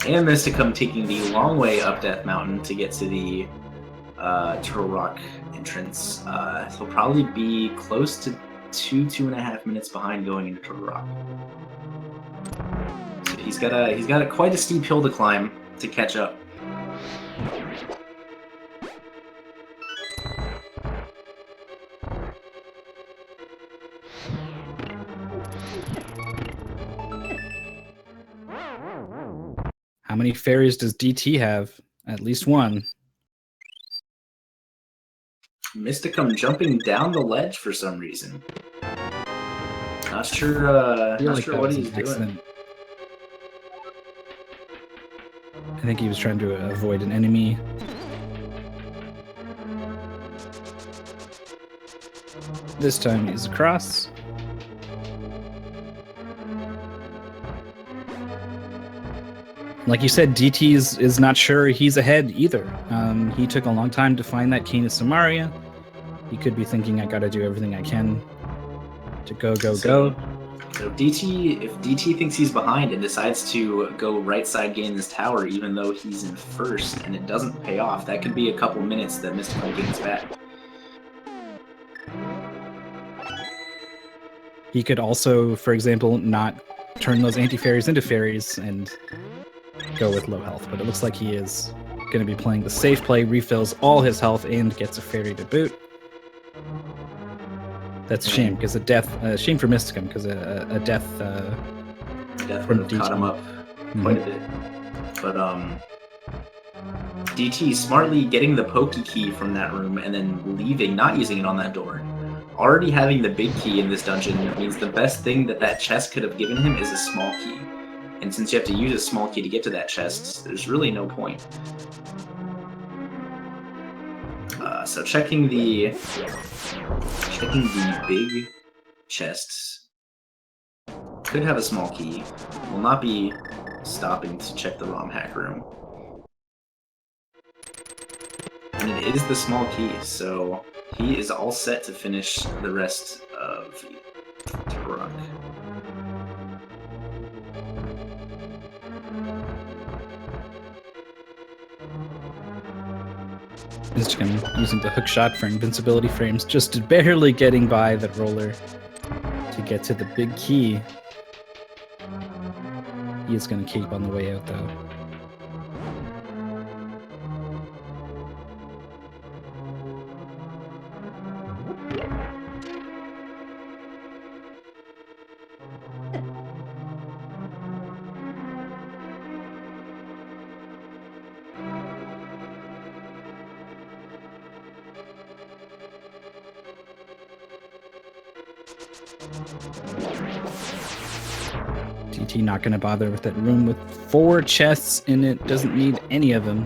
and Mysticum taking the long way up Death Mountain to get to the Turtle Rock entrance, he'll probably be close to 2.5 minutes behind going into Turtle Rock. So he's got quite a steep hill to climb to catch up. How many fairies does DT have? At least one. Mysticum jumping down the ledge for some reason. Not sure what he's doing. I think he was trying to avoid an enemy. This time he's across. Like you said, DT is not sure he's ahead either. He took a long time to find that Cane of Samaria. He could be thinking, I gotta do everything I can to go. So if DT thinks he's behind and decides to go right side Ganon's Tower, even though he's in first, and it doesn't pay off, that could be a couple minutes that Mysticum gains back. He could also, for example, not turn those anti-fairies into fairies and go with low health, but it looks like he is going to be playing the safe play, refills all his health, and gets a fairy to boot. That's a shame, because shame for Mysticum, because a death would have caught him up quite a bit. But DT smartly getting the pokey key from that room and then leaving, not using it on that door. Already having the big key in this dungeon means the best thing that chest could have given him is a small key. And since you have to use a small key to get to that chest, there's really no point. So checking the big chests. Could have a small key. Will not be stopping to check the ROM hack room. And it is the small key, so he is all set to finish the rest of Turtle Rock. Mysticum using the hook shot for invincibility frames, just barely getting by the roller to get to the big key. He is going to keep on the way out, though. DT not going to bother with that room with 4 chests in it. Doesn't need any of them.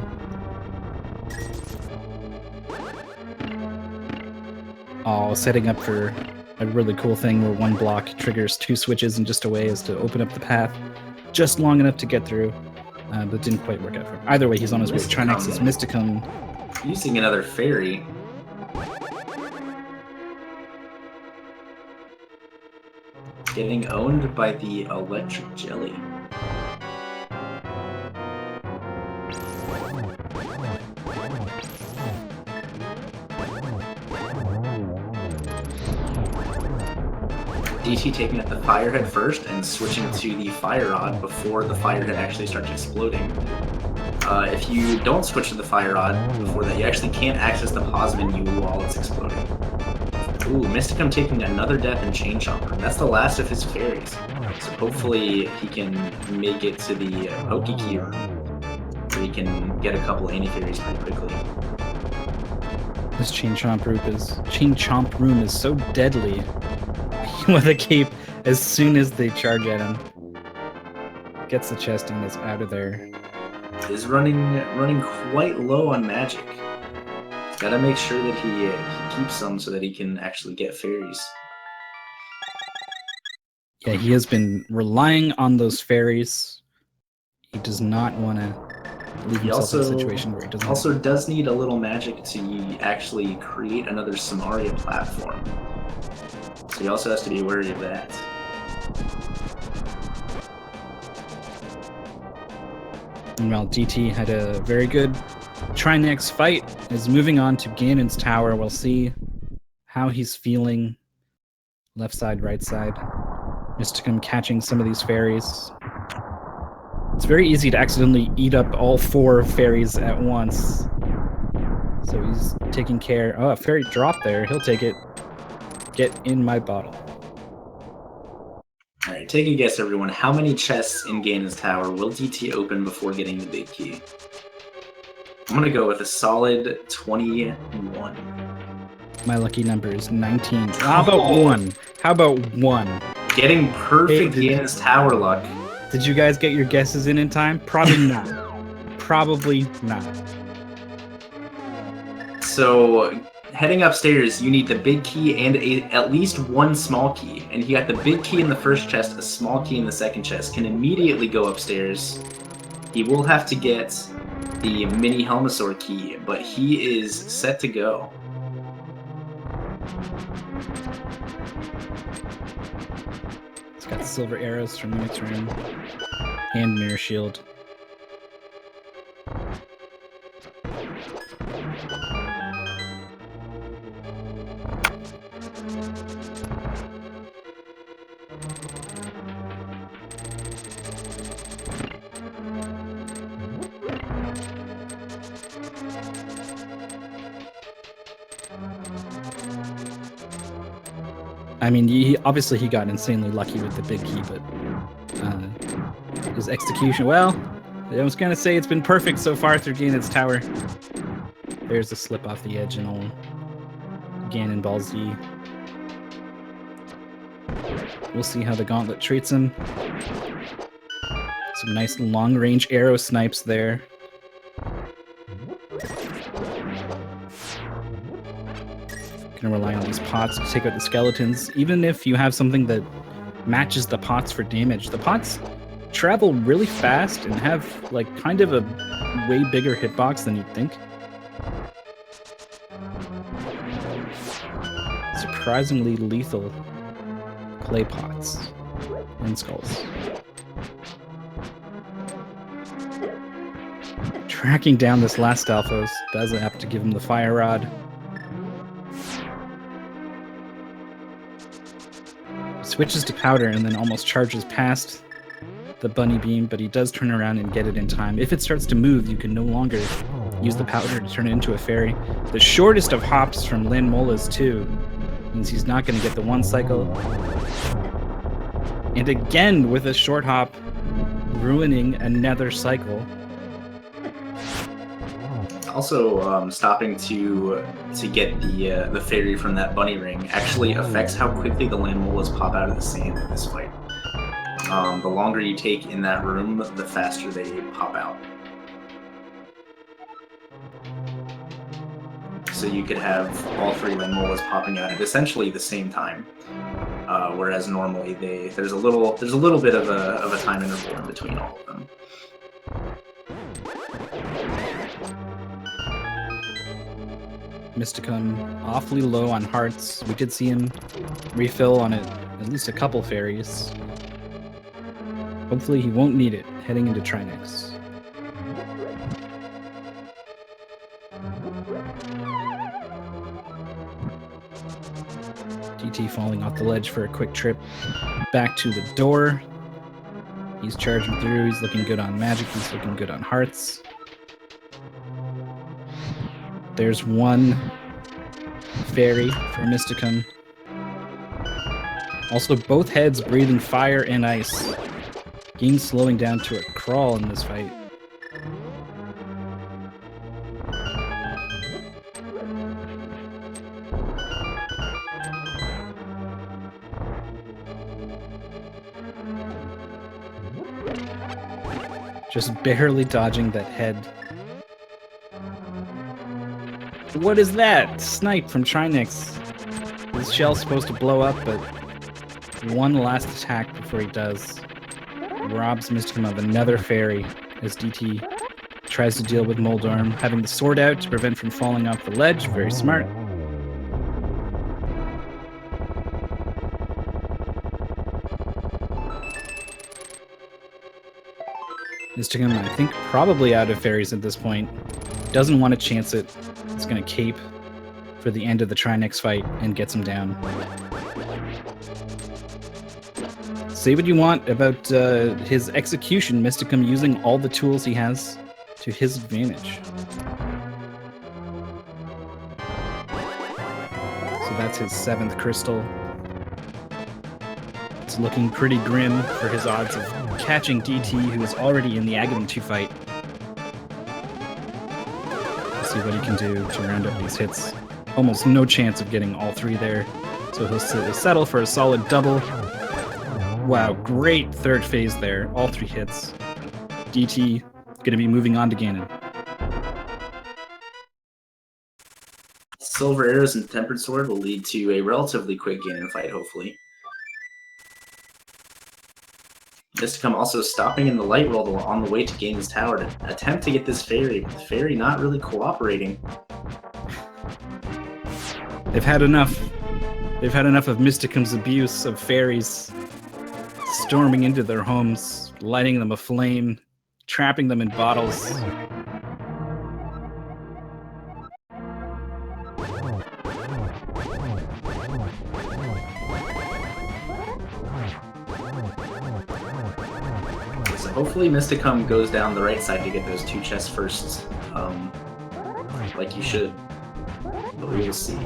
Oh, setting up for a really cool thing where one block triggers 2 switches in just a way as to open up the path just long enough to get through. But didn't quite work out for him. Either way, he's on his way. Trinex's Mysticum. Using another fairy. Getting owned by the electric jelly. DT taking out the firehead first and switching to the fire rod before the firehead actually starts exploding. If you don't switch to the fire rod before that, you actually can't access the pause menu while it's exploding. Ooh, Mysticum taking another death in Chain Chomper, and that's the last of his fairies. So hopefully he can make it to the Poke-Key room, where he can get a couple anti-fairies pretty quickly. This Chain Chomp room is so deadly with a cape as soon as they charge at him. Gets the chest and is out of there. Is running quite low on magic. He's got to make sure that he keeps some so that he can actually get fairies. Yeah, he has been relying on those fairies. He does not want to leave himself in a situation where he doesn't. Also does need a little magic to actually create another Samaria platform. So he also has to be wary of that. Meanwhile, DT had a very good Trinex fight, is moving on to Ganon's tower. We'll see how he's feeling. Left side, right side. Mysticum catching some of these fairies. It's very easy to accidentally eat up all 4 fairies at once. So he's taking care. Oh, a fairy dropped there. He'll take it. Get in my bottle. Alright, take a guess, everyone. How many chests in Ganon's tower will DT open before getting the big key? I'm going to go with a solid 21. My lucky number is 19. How about 1? How about 1? Getting perfect Ganon's tower luck. Did you guys get your guesses in time? Probably not. Probably not. So, heading upstairs, you need the big key and at least 1 small key. And he got the big key in the first chest, a small key in the second chest. Can immediately go upstairs. He will have to get the mini Helmasaur key, but he is set to go. It's got silver arrows from Mimic's Ring and Mirror Shield. I mean, he got insanely lucky with the big key, but his execution, well, I was gonna say it's been perfect so far through Ganon's tower. There's a slip off the edge and all Ganon Ball Z. We'll see how the gauntlet treats him. Some nice long-range arrow snipes there. Gonna rely on these pots to take out the skeletons. Even if you have something that matches the pots for damage, the pots travel really fast and have like kind of a way bigger hitbox than you'd think. Surprisingly lethal clay pots and skulls. Tracking down this last Stalfos doesn't have to give him the fire rod. Switches to powder and then almost charges past the bunny beam, but he does turn around and get it in time. If it starts to move, you can no longer use the powder to turn it into a fairy. The shortest of hops from Lin Mola's too means he's not going to get the 1 cycle. And again with a short hop, ruining another cycle. Also, stopping to get the fairy from that bunny ring actually affects how quickly the land molas pop out of the sand in this fight. The longer you take in that room, the faster they pop out. So you could have all 3 land molas popping out at essentially the same time, whereas normally there's a little bit of a time interval in between all of them. Mysticum awfully low on hearts. We did see him refill on at least a couple fairies. Hopefully he won't need it heading into Trinex. DT falling off the ledge for a quick trip back to the door. He's charging through. He's looking good on magic. He's looking good on hearts. There's one fairy for Mysticum. Also, both heads breathing fire and ice. Game slowing down to a crawl in this fight. Just barely dodging that head. What is that? Snipe from Trinix. His shell's supposed to blow up, but one last attack before he does. Robs Mysticum of another fairy as DT tries to deal with Moldorm, having the sword out to prevent from falling off the ledge. Very smart. Mysticum, I think, probably out of fairies at this point. Doesn't want to chance it. It's going to cape for the end of the Trinix fight and gets him down. Say what you want about his execution, Mysticum using all the tools he has to his advantage. So that's his 7th crystal. It's looking pretty grim for his odds of catching DT, who is already in the Aghanim 2 fight. Let's see what he can do to round up these hits. Almost no chance of getting all 3 there, so he'll settle for a solid double. Wow, great 3rd phase there. All 3 hits. DT going to be moving on to Ganon. Silver Arrows and Tempered Sword will lead to a relatively quick Ganon fight, hopefully. Mysticum also stopping in the light roll on the way to Ganon's tower to attempt to get this fairy, but the fairy not really cooperating. They've had enough. They've had enough of Mysticum's abuse of fairies storming into their homes, lighting them aflame, trapping them in bottles. So hopefully Mysticum goes down the right side to get those 2 chests first, like you should, but we will see.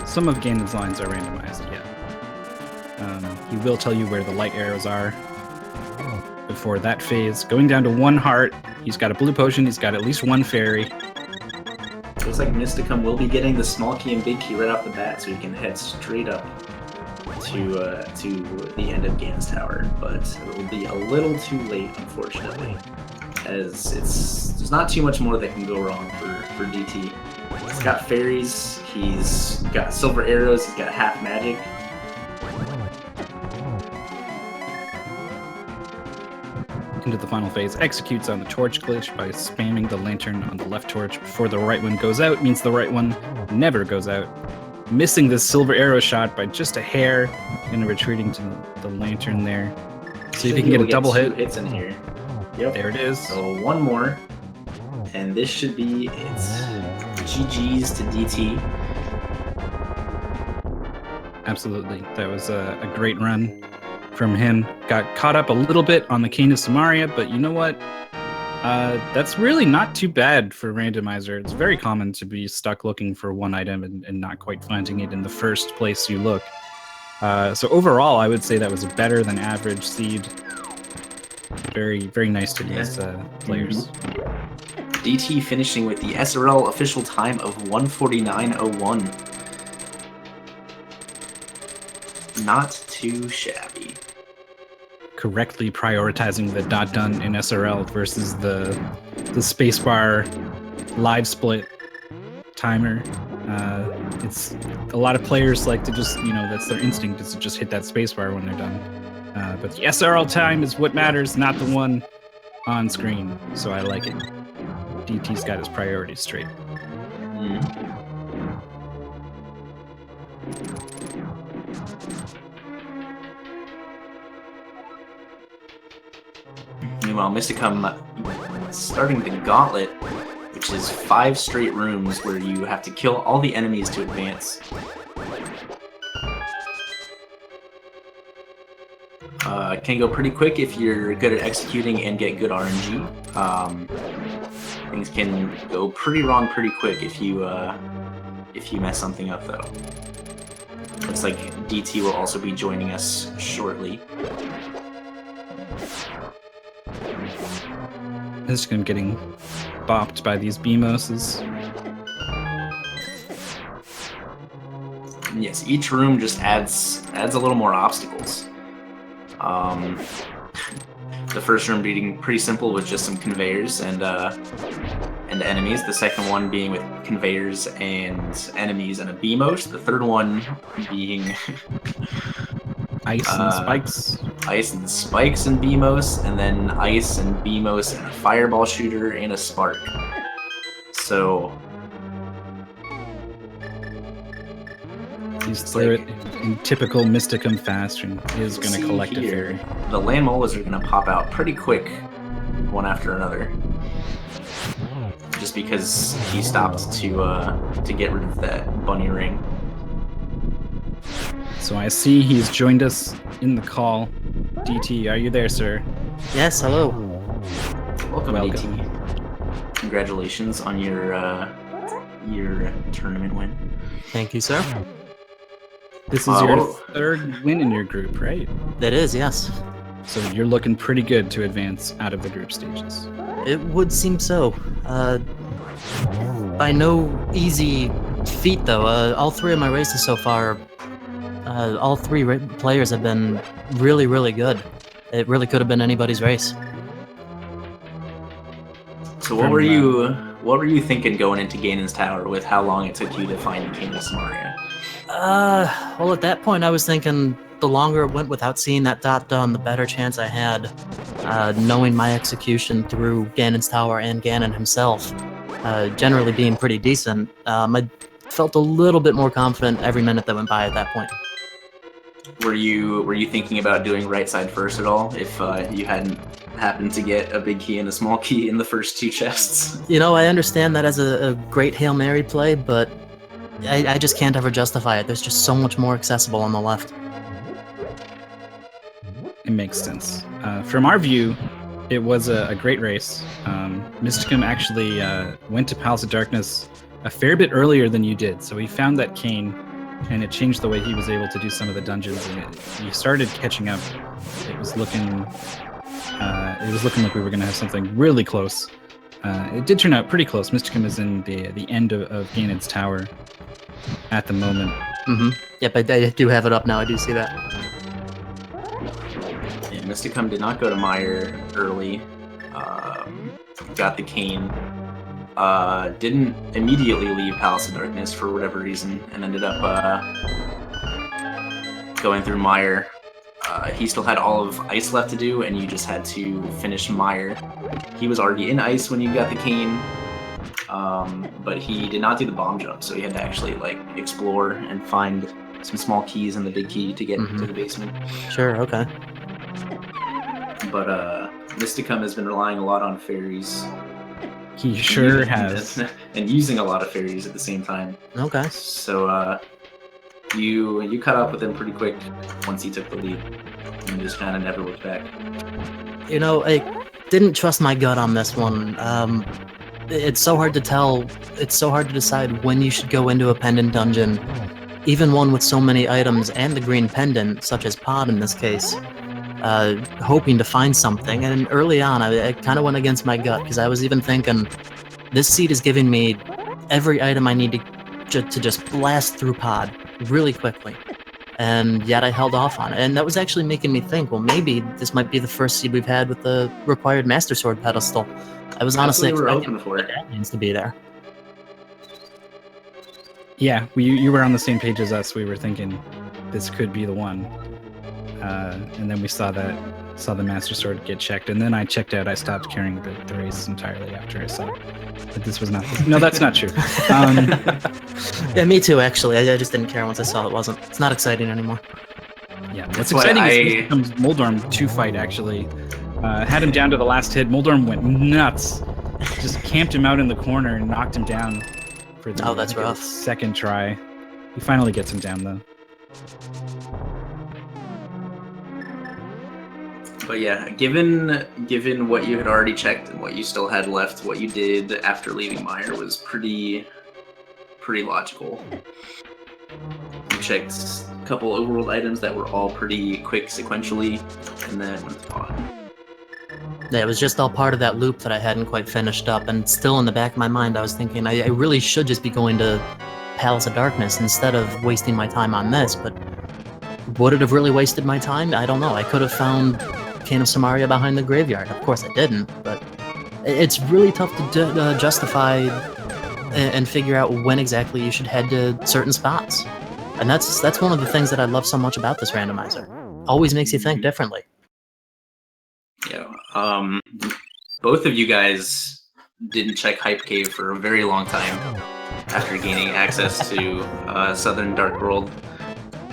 Some of Ganon's lines are randomized, yeah. He will tell you where the light arrows are before that phase. Going down to 1 heart. He's got a blue potion. He's got at least 1 fairy. Looks like Mysticum will be getting the small key and big key right off the bat, so he can head straight up to the end of Ganon's tower. But it will be a little too late, unfortunately, as there's not too much more that can go wrong for DT. He's got fairies, he's got silver arrows, he's got half magic. Into the final phase, executes on the torch glitch by spamming the lantern on the left torch before the right one goes out, means the right one never goes out. Missing the silver arrow shot by just a hair, and retreating to the lantern there. See if he can get a double hit. 2 hits in here. Yep. There it is. So 1 more, and this should be it. GG's to DT. Absolutely. That was a great run from him. Got caught up a little bit on the Cane of Samaria, but you know what? That's really not too bad for Randomizer. It's very common to be stuck looking for 1 item and not quite finding it in the first place you look. So overall, I would say that was a better than average seed. Very, very nice to these players. DT finishing with the SRL official time of 1:49:01. Not too shabby. Correctly prioritizing the dot done in SRL versus the spacebar live split timer. It's a lot of players like to just, that's their instinct, is to just hit that spacebar when they're done. But the SRL time is what matters, not the one on screen. So I like it. DT's got his priorities straight. Meanwhile, Mysticum starting the gauntlet, which which is 5 straight rooms where you have to kill all the enemies to advance. Can go pretty quick if you're good at executing and get good RNG. Things can go pretty wrong pretty quick if you mess something up, though. Looks like DT will also be joining us shortly. Mysticum getting bopped by these BMOSs. Yes, each room just adds a little more obstacles. The first room being pretty simple with just some conveyors and enemies. The second one being with conveyors and enemies and a BMOS. The third one being Ice and spikes. Ice and spikes and BMOS, and then ice and BMOS and a fireball shooter and a spark. So he's through it in typical Mysticum fashion. He is going to collect a fairy. The land molas are going to pop out pretty quick, one after another. Just because he stopped to get rid of that bunny ring. So I see he's joined us in the call. DT, are you there, sir? Yes, hello. Welcome. DT. Congratulations on your tournament win. Thank you, sir. This is your third win in your group, right? That is, yes. So you're looking pretty good to advance out of the group stages. It would seem so. By no easy feat, though. All 3 of my races so far, all 3 players have been really, really good. It really could have been anybody's race. So what were you thinking going into Ganon's Tower with how long it took you to find Canis Maria? Well, at that point, I was thinking the longer it went without seeing that dot done, the better chance I had, knowing my execution through Ganon's Tower and Ganon himself, generally being pretty decent. I felt a little bit more confident every minute that went by at that point. Were you thinking about doing right side first at all if you hadn't happened to get a big key and a small key in the first 2 chests? You know, I understand that as a great Hail Mary play, but I just can't ever justify it. There's just so much more accessible on the left. It makes sense. From our view, it was a great race. Mysticum actually went to Palace of Darkness a fair bit earlier than you did, so he found that cane, and it changed the way he was able to do some of the dungeons, and he started catching up. It was looking like we were going to have something really close. It did turn out pretty close. Mysticum is in the end of Ganon's Tower at the moment. Mm-hmm. Yep, I do have it up now. I do see that. Yeah, Mysticum did not go to Mire early. Got the cane. Didn't immediately leave Palace of Darkness for whatever reason, and ended up going through Mire. He still had all of Ice left to do, and you just had to finish Mire. He was already in Ice when you got the cane, but he did not do the bomb jump, so he had to actually explore and find some small keys and the big key to get into the basement. Sure, okay. But Mysticum has been relying a lot on fairies. He sure has. And using a lot of fairies at the same time. Okay. So you caught up with him pretty quick once he took the lead. And just kind of never looked back. You know, I didn't trust my gut on this one. It's so hard to tell. It's so hard to decide when you should go into a pendant dungeon, even one with so many items and the green pendant, such as Pod in this case, hoping to find something. And early on, I kind of went against my gut, because I was even thinking, this seed is giving me every item I need to just blast through Pod really quickly. And yet I held off on it. And that was actually making me think, well, maybe this might be the first seed we've had with the required Master Sword pedestal. I was honestly expecting the aliens to be there. Yeah, you were on the same page as us. We were thinking this could be the one. And then we saw the Master Sword get checked, and then I checked out. I stopped carrying the race entirely after I saw that this was not. No, that's not true. Yeah, me too. Actually, I just didn't care once I saw it wasn't. It's not exciting anymore. Yeah, what's exciting is Moldorm 2 fight actually. Had him down to the last hit. Moldorm went nuts. just camped him out in the corner and knocked him down for the Oh, that's rough. second try. He finally gets him down though. But yeah, given what you had already checked and what you still had left, what you did after leaving Meyer was pretty logical. You checked a couple overworld items that were all pretty quick sequentially, and then went to spawn. Yeah, it was just all part of that loop that I hadn't quite finished up, and still in the back of my mind I was thinking I really should just be going to Palace of Darkness instead of wasting my time on this, but would it have really wasted my time? I don't know. I could have found Cane of Samaria behind the graveyard. Of course I didn't, but it's really tough to justify and figure out when exactly you should head to certain spots. And that's one of the things that I love so much about this randomizer. Always makes you think differently. Yeah. Both of you guys didn't check Hype Cave for a very long time after gaining access to Southern Dark World.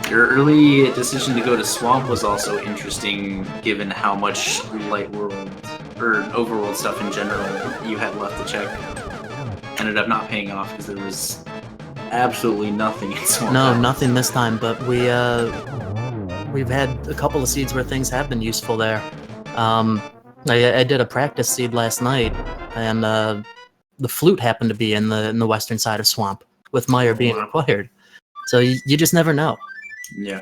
Your early decision to go to Swamp was also interesting, given how much Light World or Overworld stuff in general you had left to check. Ended up not paying off because there was absolutely nothing in Swamp. No, House. nothing this time, but we've had a couple of seeds where things have been useful there. I did a practice seed last night, and the flute happened to be in the western side of Swamp, with Meyer being required. So you just never know. Yeah.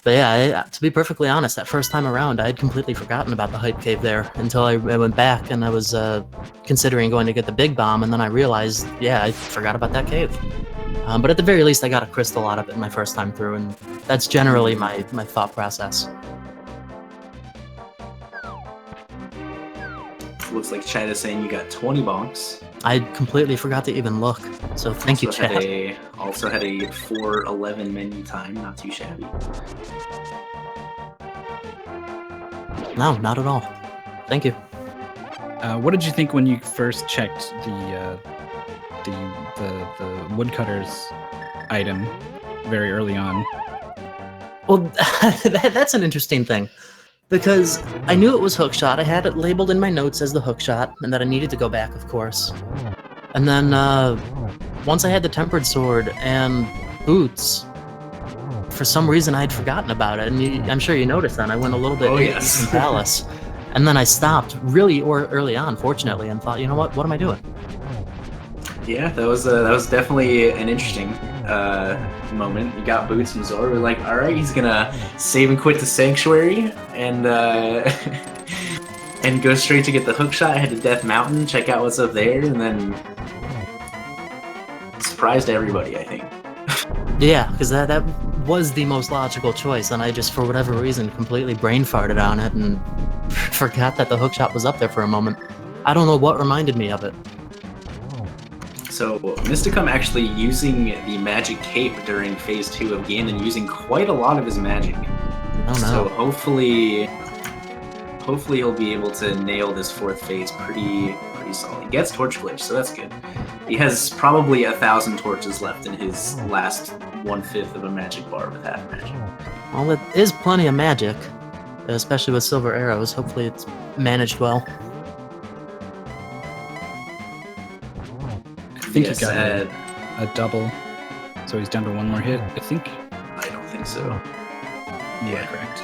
But yeah, to be perfectly honest, that first time around, I had completely forgotten about the Hype Cave there until I went back and I was considering going to get the big bomb, and then I realized, yeah, I forgot about that cave. But at the very least, I got a crystal out of it my first time through, and that's generally my thought process. Looks like Chad is saying you got 20 bonks. I completely forgot to even look, so thank you, Chad. Also had a 4:11 menu time, not too shabby. No, not at all. Thank you. What did you think when you first checked the woodcutter's item very early on? Well, that's an interesting thing, because I knew it was hookshot. I had it labeled in my notes as the hookshot, and that I needed to go back, of course. And then once I had the tempered sword and boots, for some reason I had forgotten about it. And I'm sure you noticed that I went a little bit yes. in Palace, and then I stopped really early on, fortunately, and thought, you know what am I doing? Yeah, that was definitely an interesting moment. You got boots from Zor. We're like, all right, he's gonna save and quit the Sanctuary and and go straight to get the hookshot. Head to Death Mountain, check out what's up there, and then surprised everybody, I think. Yeah, because that was the most logical choice, and I just, for whatever reason, completely brain farted on it and forgot that the hookshot was up there for a moment. I don't know what reminded me of it. So Mysticum actually using the magic cape during phase 2 of Ganon, using quite a lot of his magic. Oh no. So hopefully he'll be able to nail this 4th phase pretty solid. He gets Torch Glitch, so that's good. He has probably 1,000 torches left in his last 1/5 of a magic bar with half magic. Well, it is plenty of magic, especially with silver arrows. Hopefully it's managed well. I think Yes, he got a double, so he's down to one more hit, I think. I don't think so. Yeah, correct.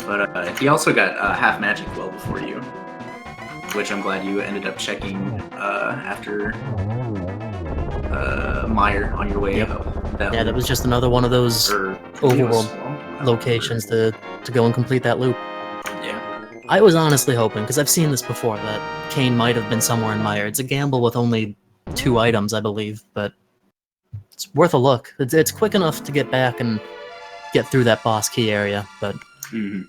But he also got half magic well before you, which I'm glad you ended up checking after Meyer on your way up. That was just another one of those overworld locations to go and complete that loop. Yeah. I was honestly hoping, because I've seen this before, that Kane might have been somewhere in Meyer. It's a gamble with only 2 items, I believe, but it's worth a look. It's quick enough to get back and get through that boss key area, but... Mm-hmm.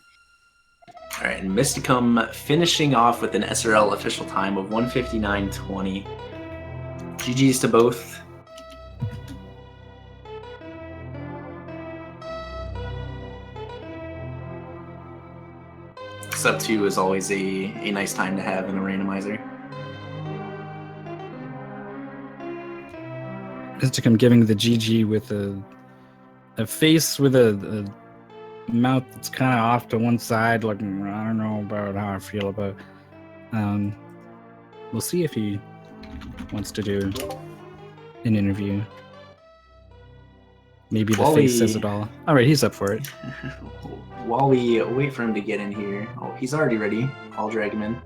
All right, and Mysticum finishing off with an SRL official time of 1:59.20. GG's to both. Sub 2 is always a nice time to have in a randomizer. Mysticum giving the GG with a face with a mouth that's kind of off to one side. Like, I don't know about how I feel about. We'll see if he wants to do an interview. Maybe the face says it all. All right, he's up for it. While we wait for him to get in here, oh, he's already ready. I'll drag him in.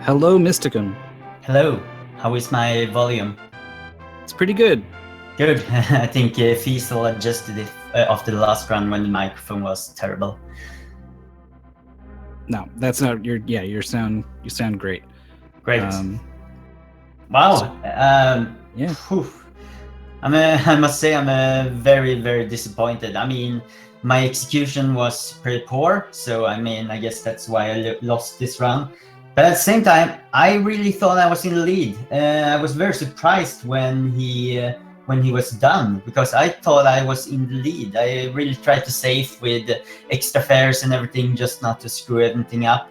Hello, Mysticum. Hello, how is my volume? It's pretty good. Good. I think Fiesel adjusted it after the last run when the microphone was terrible. No, that's not your. Yeah, you sound great. Great. Wow. Yeah. Whew. I must say I'm very, very disappointed. I mean, my execution was pretty poor, so I mean, I guess that's why I lost this round. But at the same time, I really thought I was in the lead. I was very surprised when he was done, because I thought I was in the lead. I really tried to save with extra fares and everything, just not to screw anything up.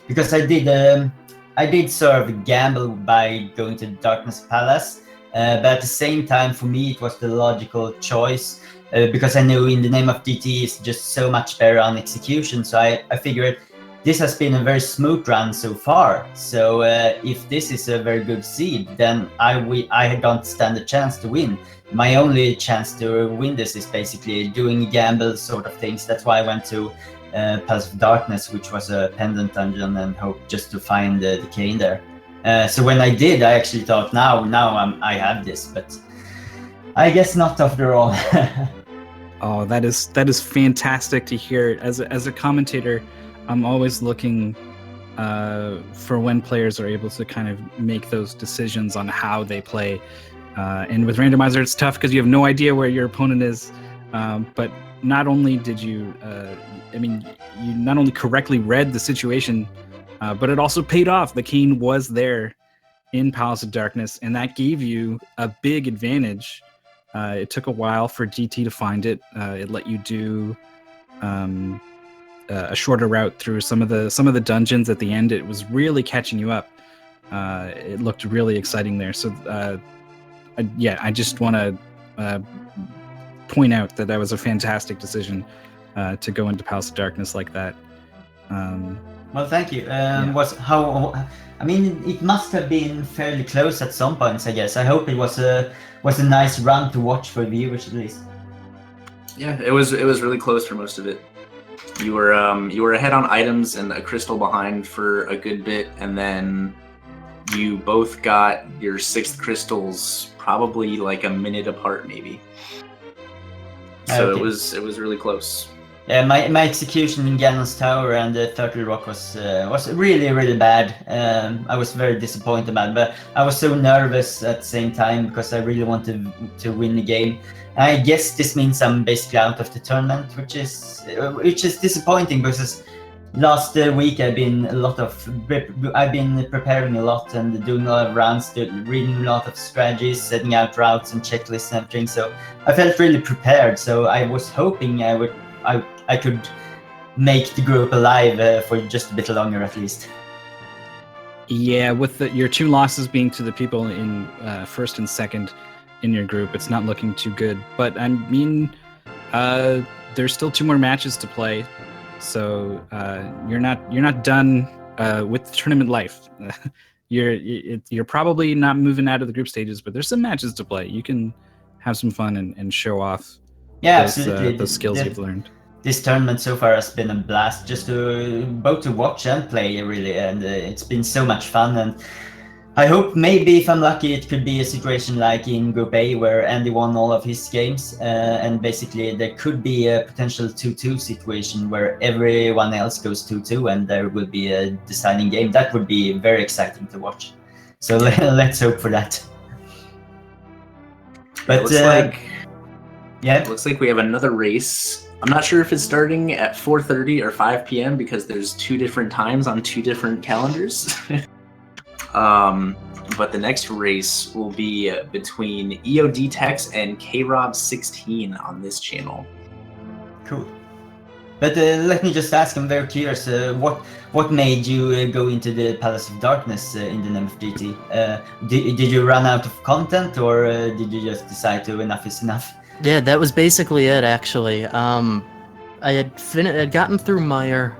Because I did sort of gamble by going to the Darkness Palace, but at the same time, for me, it was the logical choice, because I know In the Name of DT is just so much better on execution. So I figured this has been a very smooth run so far. So if this is a very good seed, then I don't stand a chance to win. My only chance to win this is basically doing gamble sort of things. That's why I went to Palace of Darkness, which was a pendant dungeon, and hoped just to find the decay in there. So when I did, I actually thought, now I have this, but I guess not after all. Oh, that is fantastic to hear. As a commentator, I'm always looking for when players are able to kind of make those decisions on how they play. And with Randomizer, it's tough because you have no idea where your opponent is. But not only did you, you not only correctly read the situation, but it also paid off. The cane was there in Palace of Darkness, and that gave you a big advantage. It took a while for DT to find it. It let you do a shorter route through some of the dungeons at the end. It was really catching you up. It looked really exciting there. So I just want to point out that was a fantastic decision to go into Palace of Darkness like that. Well, thank you. Yeah. It must have been fairly close at some points, I guess. I hope it was a nice run to watch for viewers at least. Yeah, it was really close for most of it. You were ahead on items and a crystal behind for a good bit, and then you both got your 6th crystals probably like a minute apart, maybe. So okay. It was really close. Yeah, my execution in Ganon's Tower and the Turtle Rock was really, really bad. I was very disappointed about it, but I was so nervous at the same time because I really wanted to win the game. I guess this means I'm basically out of the tournament, which is disappointing because last week I've been preparing a lot and doing a lot of rounds, reading a lot of strategies, setting out routes and checklists and everything. So I felt really prepared. So I was hoping I could make the group alive for just a bit longer at least. Yeah, with your 2 losses being to the people in 1st and 2nd in your group, it's not looking too good. But I mean, there's still 2 more matches to play, so you're not done with tournament life. You're probably not moving out of the group stages, but there's some matches to play. You can have some fun and show off absolutely. those skills you've learned. This tournament so far has been a blast, just both to watch and play, really, and it's been so much fun. And I hope maybe, if I'm lucky, it could be a situation like in Group A where Andy won all of his games, and basically there could be a potential 2-2 situation where everyone else goes 2-2 and there will be a deciding game. That would be very exciting to watch. So let's hope for that. But it looks like we have another race. I'm not sure if it's starting at 4:30 or 5 p.m. because there's 2 different times on 2 different calendars. But the next race will be between EODtex and KRob16 on this channel. Cool. But let me just ask, I'm very curious, what made you go into the Palace of Darkness in the name of DT? Did you run out of content, or did you just decide to enough is enough? Yeah, that was basically it, actually. I had gotten through Meyer,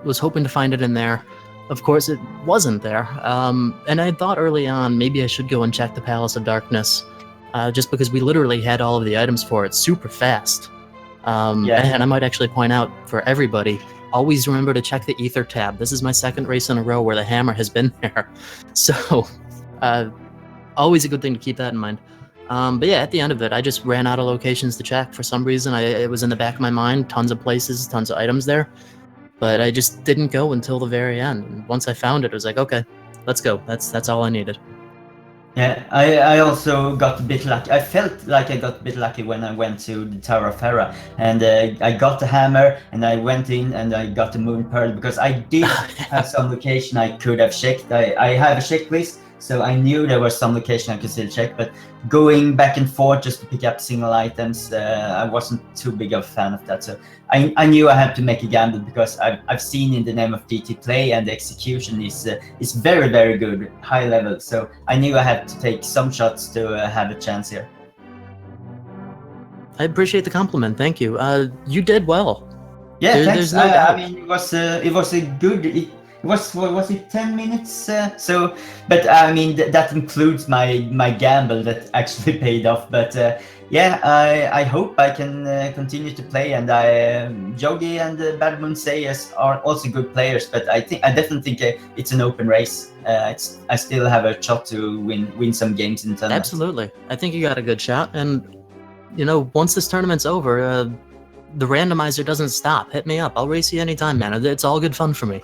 was hoping to find it in there. Of course, it wasn't there. And I thought early on maybe I should go and check the Palace of Darkness, just because we literally had all of the items for it super fast. Yeah. And I might actually point out for everybody, always remember to check the Ether tab. This is my second race in a row where the hammer has been there. So, always a good thing to keep that in mind. But yeah, at the end of it, I just ran out of locations to check. For some reason, it was in the back of my mind, tons of places, tons of items there. But I just didn't go until the very end. And once I found it, I was like, okay, let's go. That's all I needed. Yeah, I also got a bit lucky. I felt like I got a bit lucky when I went to the Tower of Hera, and I got the hammer, and I went in and I got the Moon Pearl, because I did have some location I could have checked. I have a checklist, so I knew there was some location I could still check, but going back and forth just to pick up single items, I wasn't too big of a fan of that. So I knew I had to make a gamble, because I've seen In the Name of DT play, and the execution is very, very good, high level. So I knew I had to take some shots to have a chance here. I appreciate the compliment. Thank you. You did well. Yeah, thanks. There's no doubt. I mean, it was a good. It was it 10 minutes? So, but I mean that includes my gamble that actually paid off. But yeah, I hope I can continue to play. And Jogi and Bad Moon Sayers are also good players. But I definitely think it's an open race. I still have a shot to win some games in tournament. Absolutely. I think you got a good shot. And once this tournament's over, the randomizer doesn't stop. Hit me up. I'll race you anytime, man. It's all good fun for me.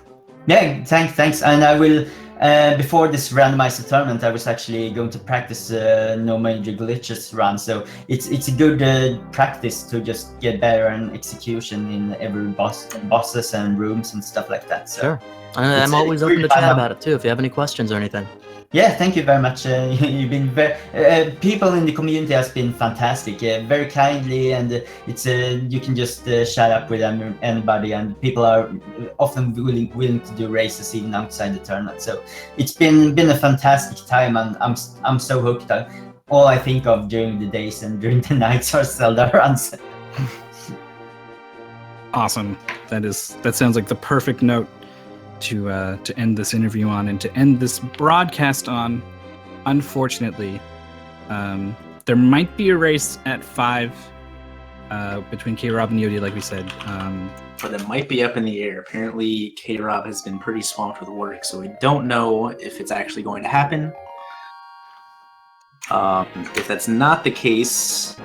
Yeah, thanks. And I will, before this randomizer tournament, I was actually going to practice no major glitches run. So it's a good practice to just get better in execution in every bosses and rooms and stuff like that. So sure. I'm always open to chat about it too, if you have any questions or anything. Yeah, thank you very much. You've been very people in the community has been fantastic, very kindly, and it's you can just chat up with anybody, and people are often willing to do races even outside the tournament. So it's been a fantastic time, and I'm so hooked. All I think of during the days and during the nights are Zelda runs. Awesome. That sounds like the perfect note to end this interview on, and to end this broadcast on. Unfortunately, there might be a race at 5 between K-Rob and Yodi, like we said. But it might be up in the air. Apparently, K-Rob has been pretty swamped with work, so we don't know if it's actually going to happen. If that's not the case,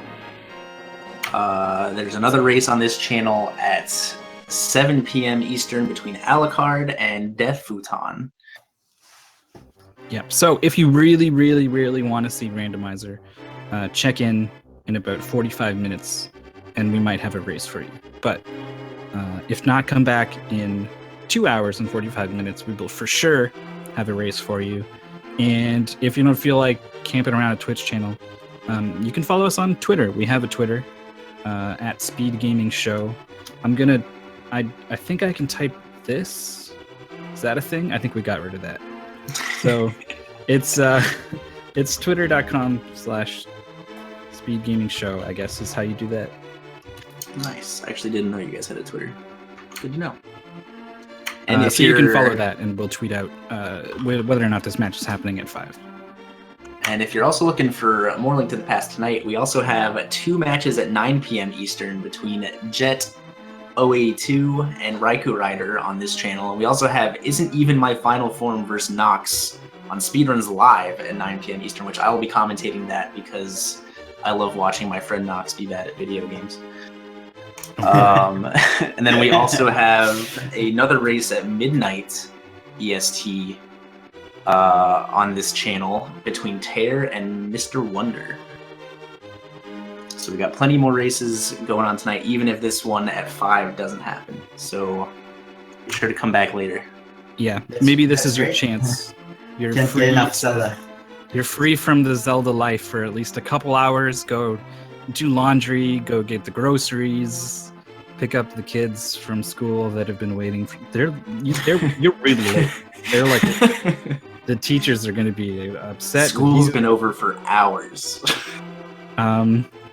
there's another race on this channel at 7 p.m. Eastern between Alucard and Death Futon. Yep. So if you really, really, really want to see Randomizer, check in about 45 minutes, and we might have a race for you. But if not, come back in 2 hours and 45 minutes. We will for sure have a race for you. And if you don't feel like camping around a Twitch channel, you can follow us on Twitter. We have a Twitter at Speed Gaming Show. I think I can type this. Is that a thing? I think we got rid of that. So it's twitter.com/speedgamingshow, I guess is how you do that. Nice. I actually didn't know you guys had a Twitter. Good to know. And if so you can follow that, and we'll tweet out whether or not this match is happening at 5. And if you're also looking for more Link to the Past tonight, we also have 2 matches at 9 p.m. Eastern between Jet 082 and Raikou Rider on this channel. And we also have Isn't Even My Final Form versus Nox on Speedruns Live at 9 p.m. Eastern, which I will be commentating that because I love watching my friend Nox be bad at video games. And then we also have another race at midnight EST on this channel between Tear and Mr. Wonder. So we got plenty more races going on tonight, even if this one at 5 doesn't happen. So be sure to come back later. Yeah, maybe this is your chance. You're Can't free. get enough Zelda. You're free from the Zelda life for at least a couple hours. Go do laundry, go get the groceries, pick up the kids from school that have been waiting for. You're really late. They're like, the teachers are going to be upset. School's been over for hours.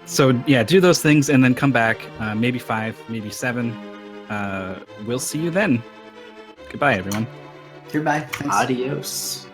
So yeah, do those things and then come back. Maybe 5, maybe 7. We'll see you then. Goodbye, everyone. Goodbye. Thanks. Adios.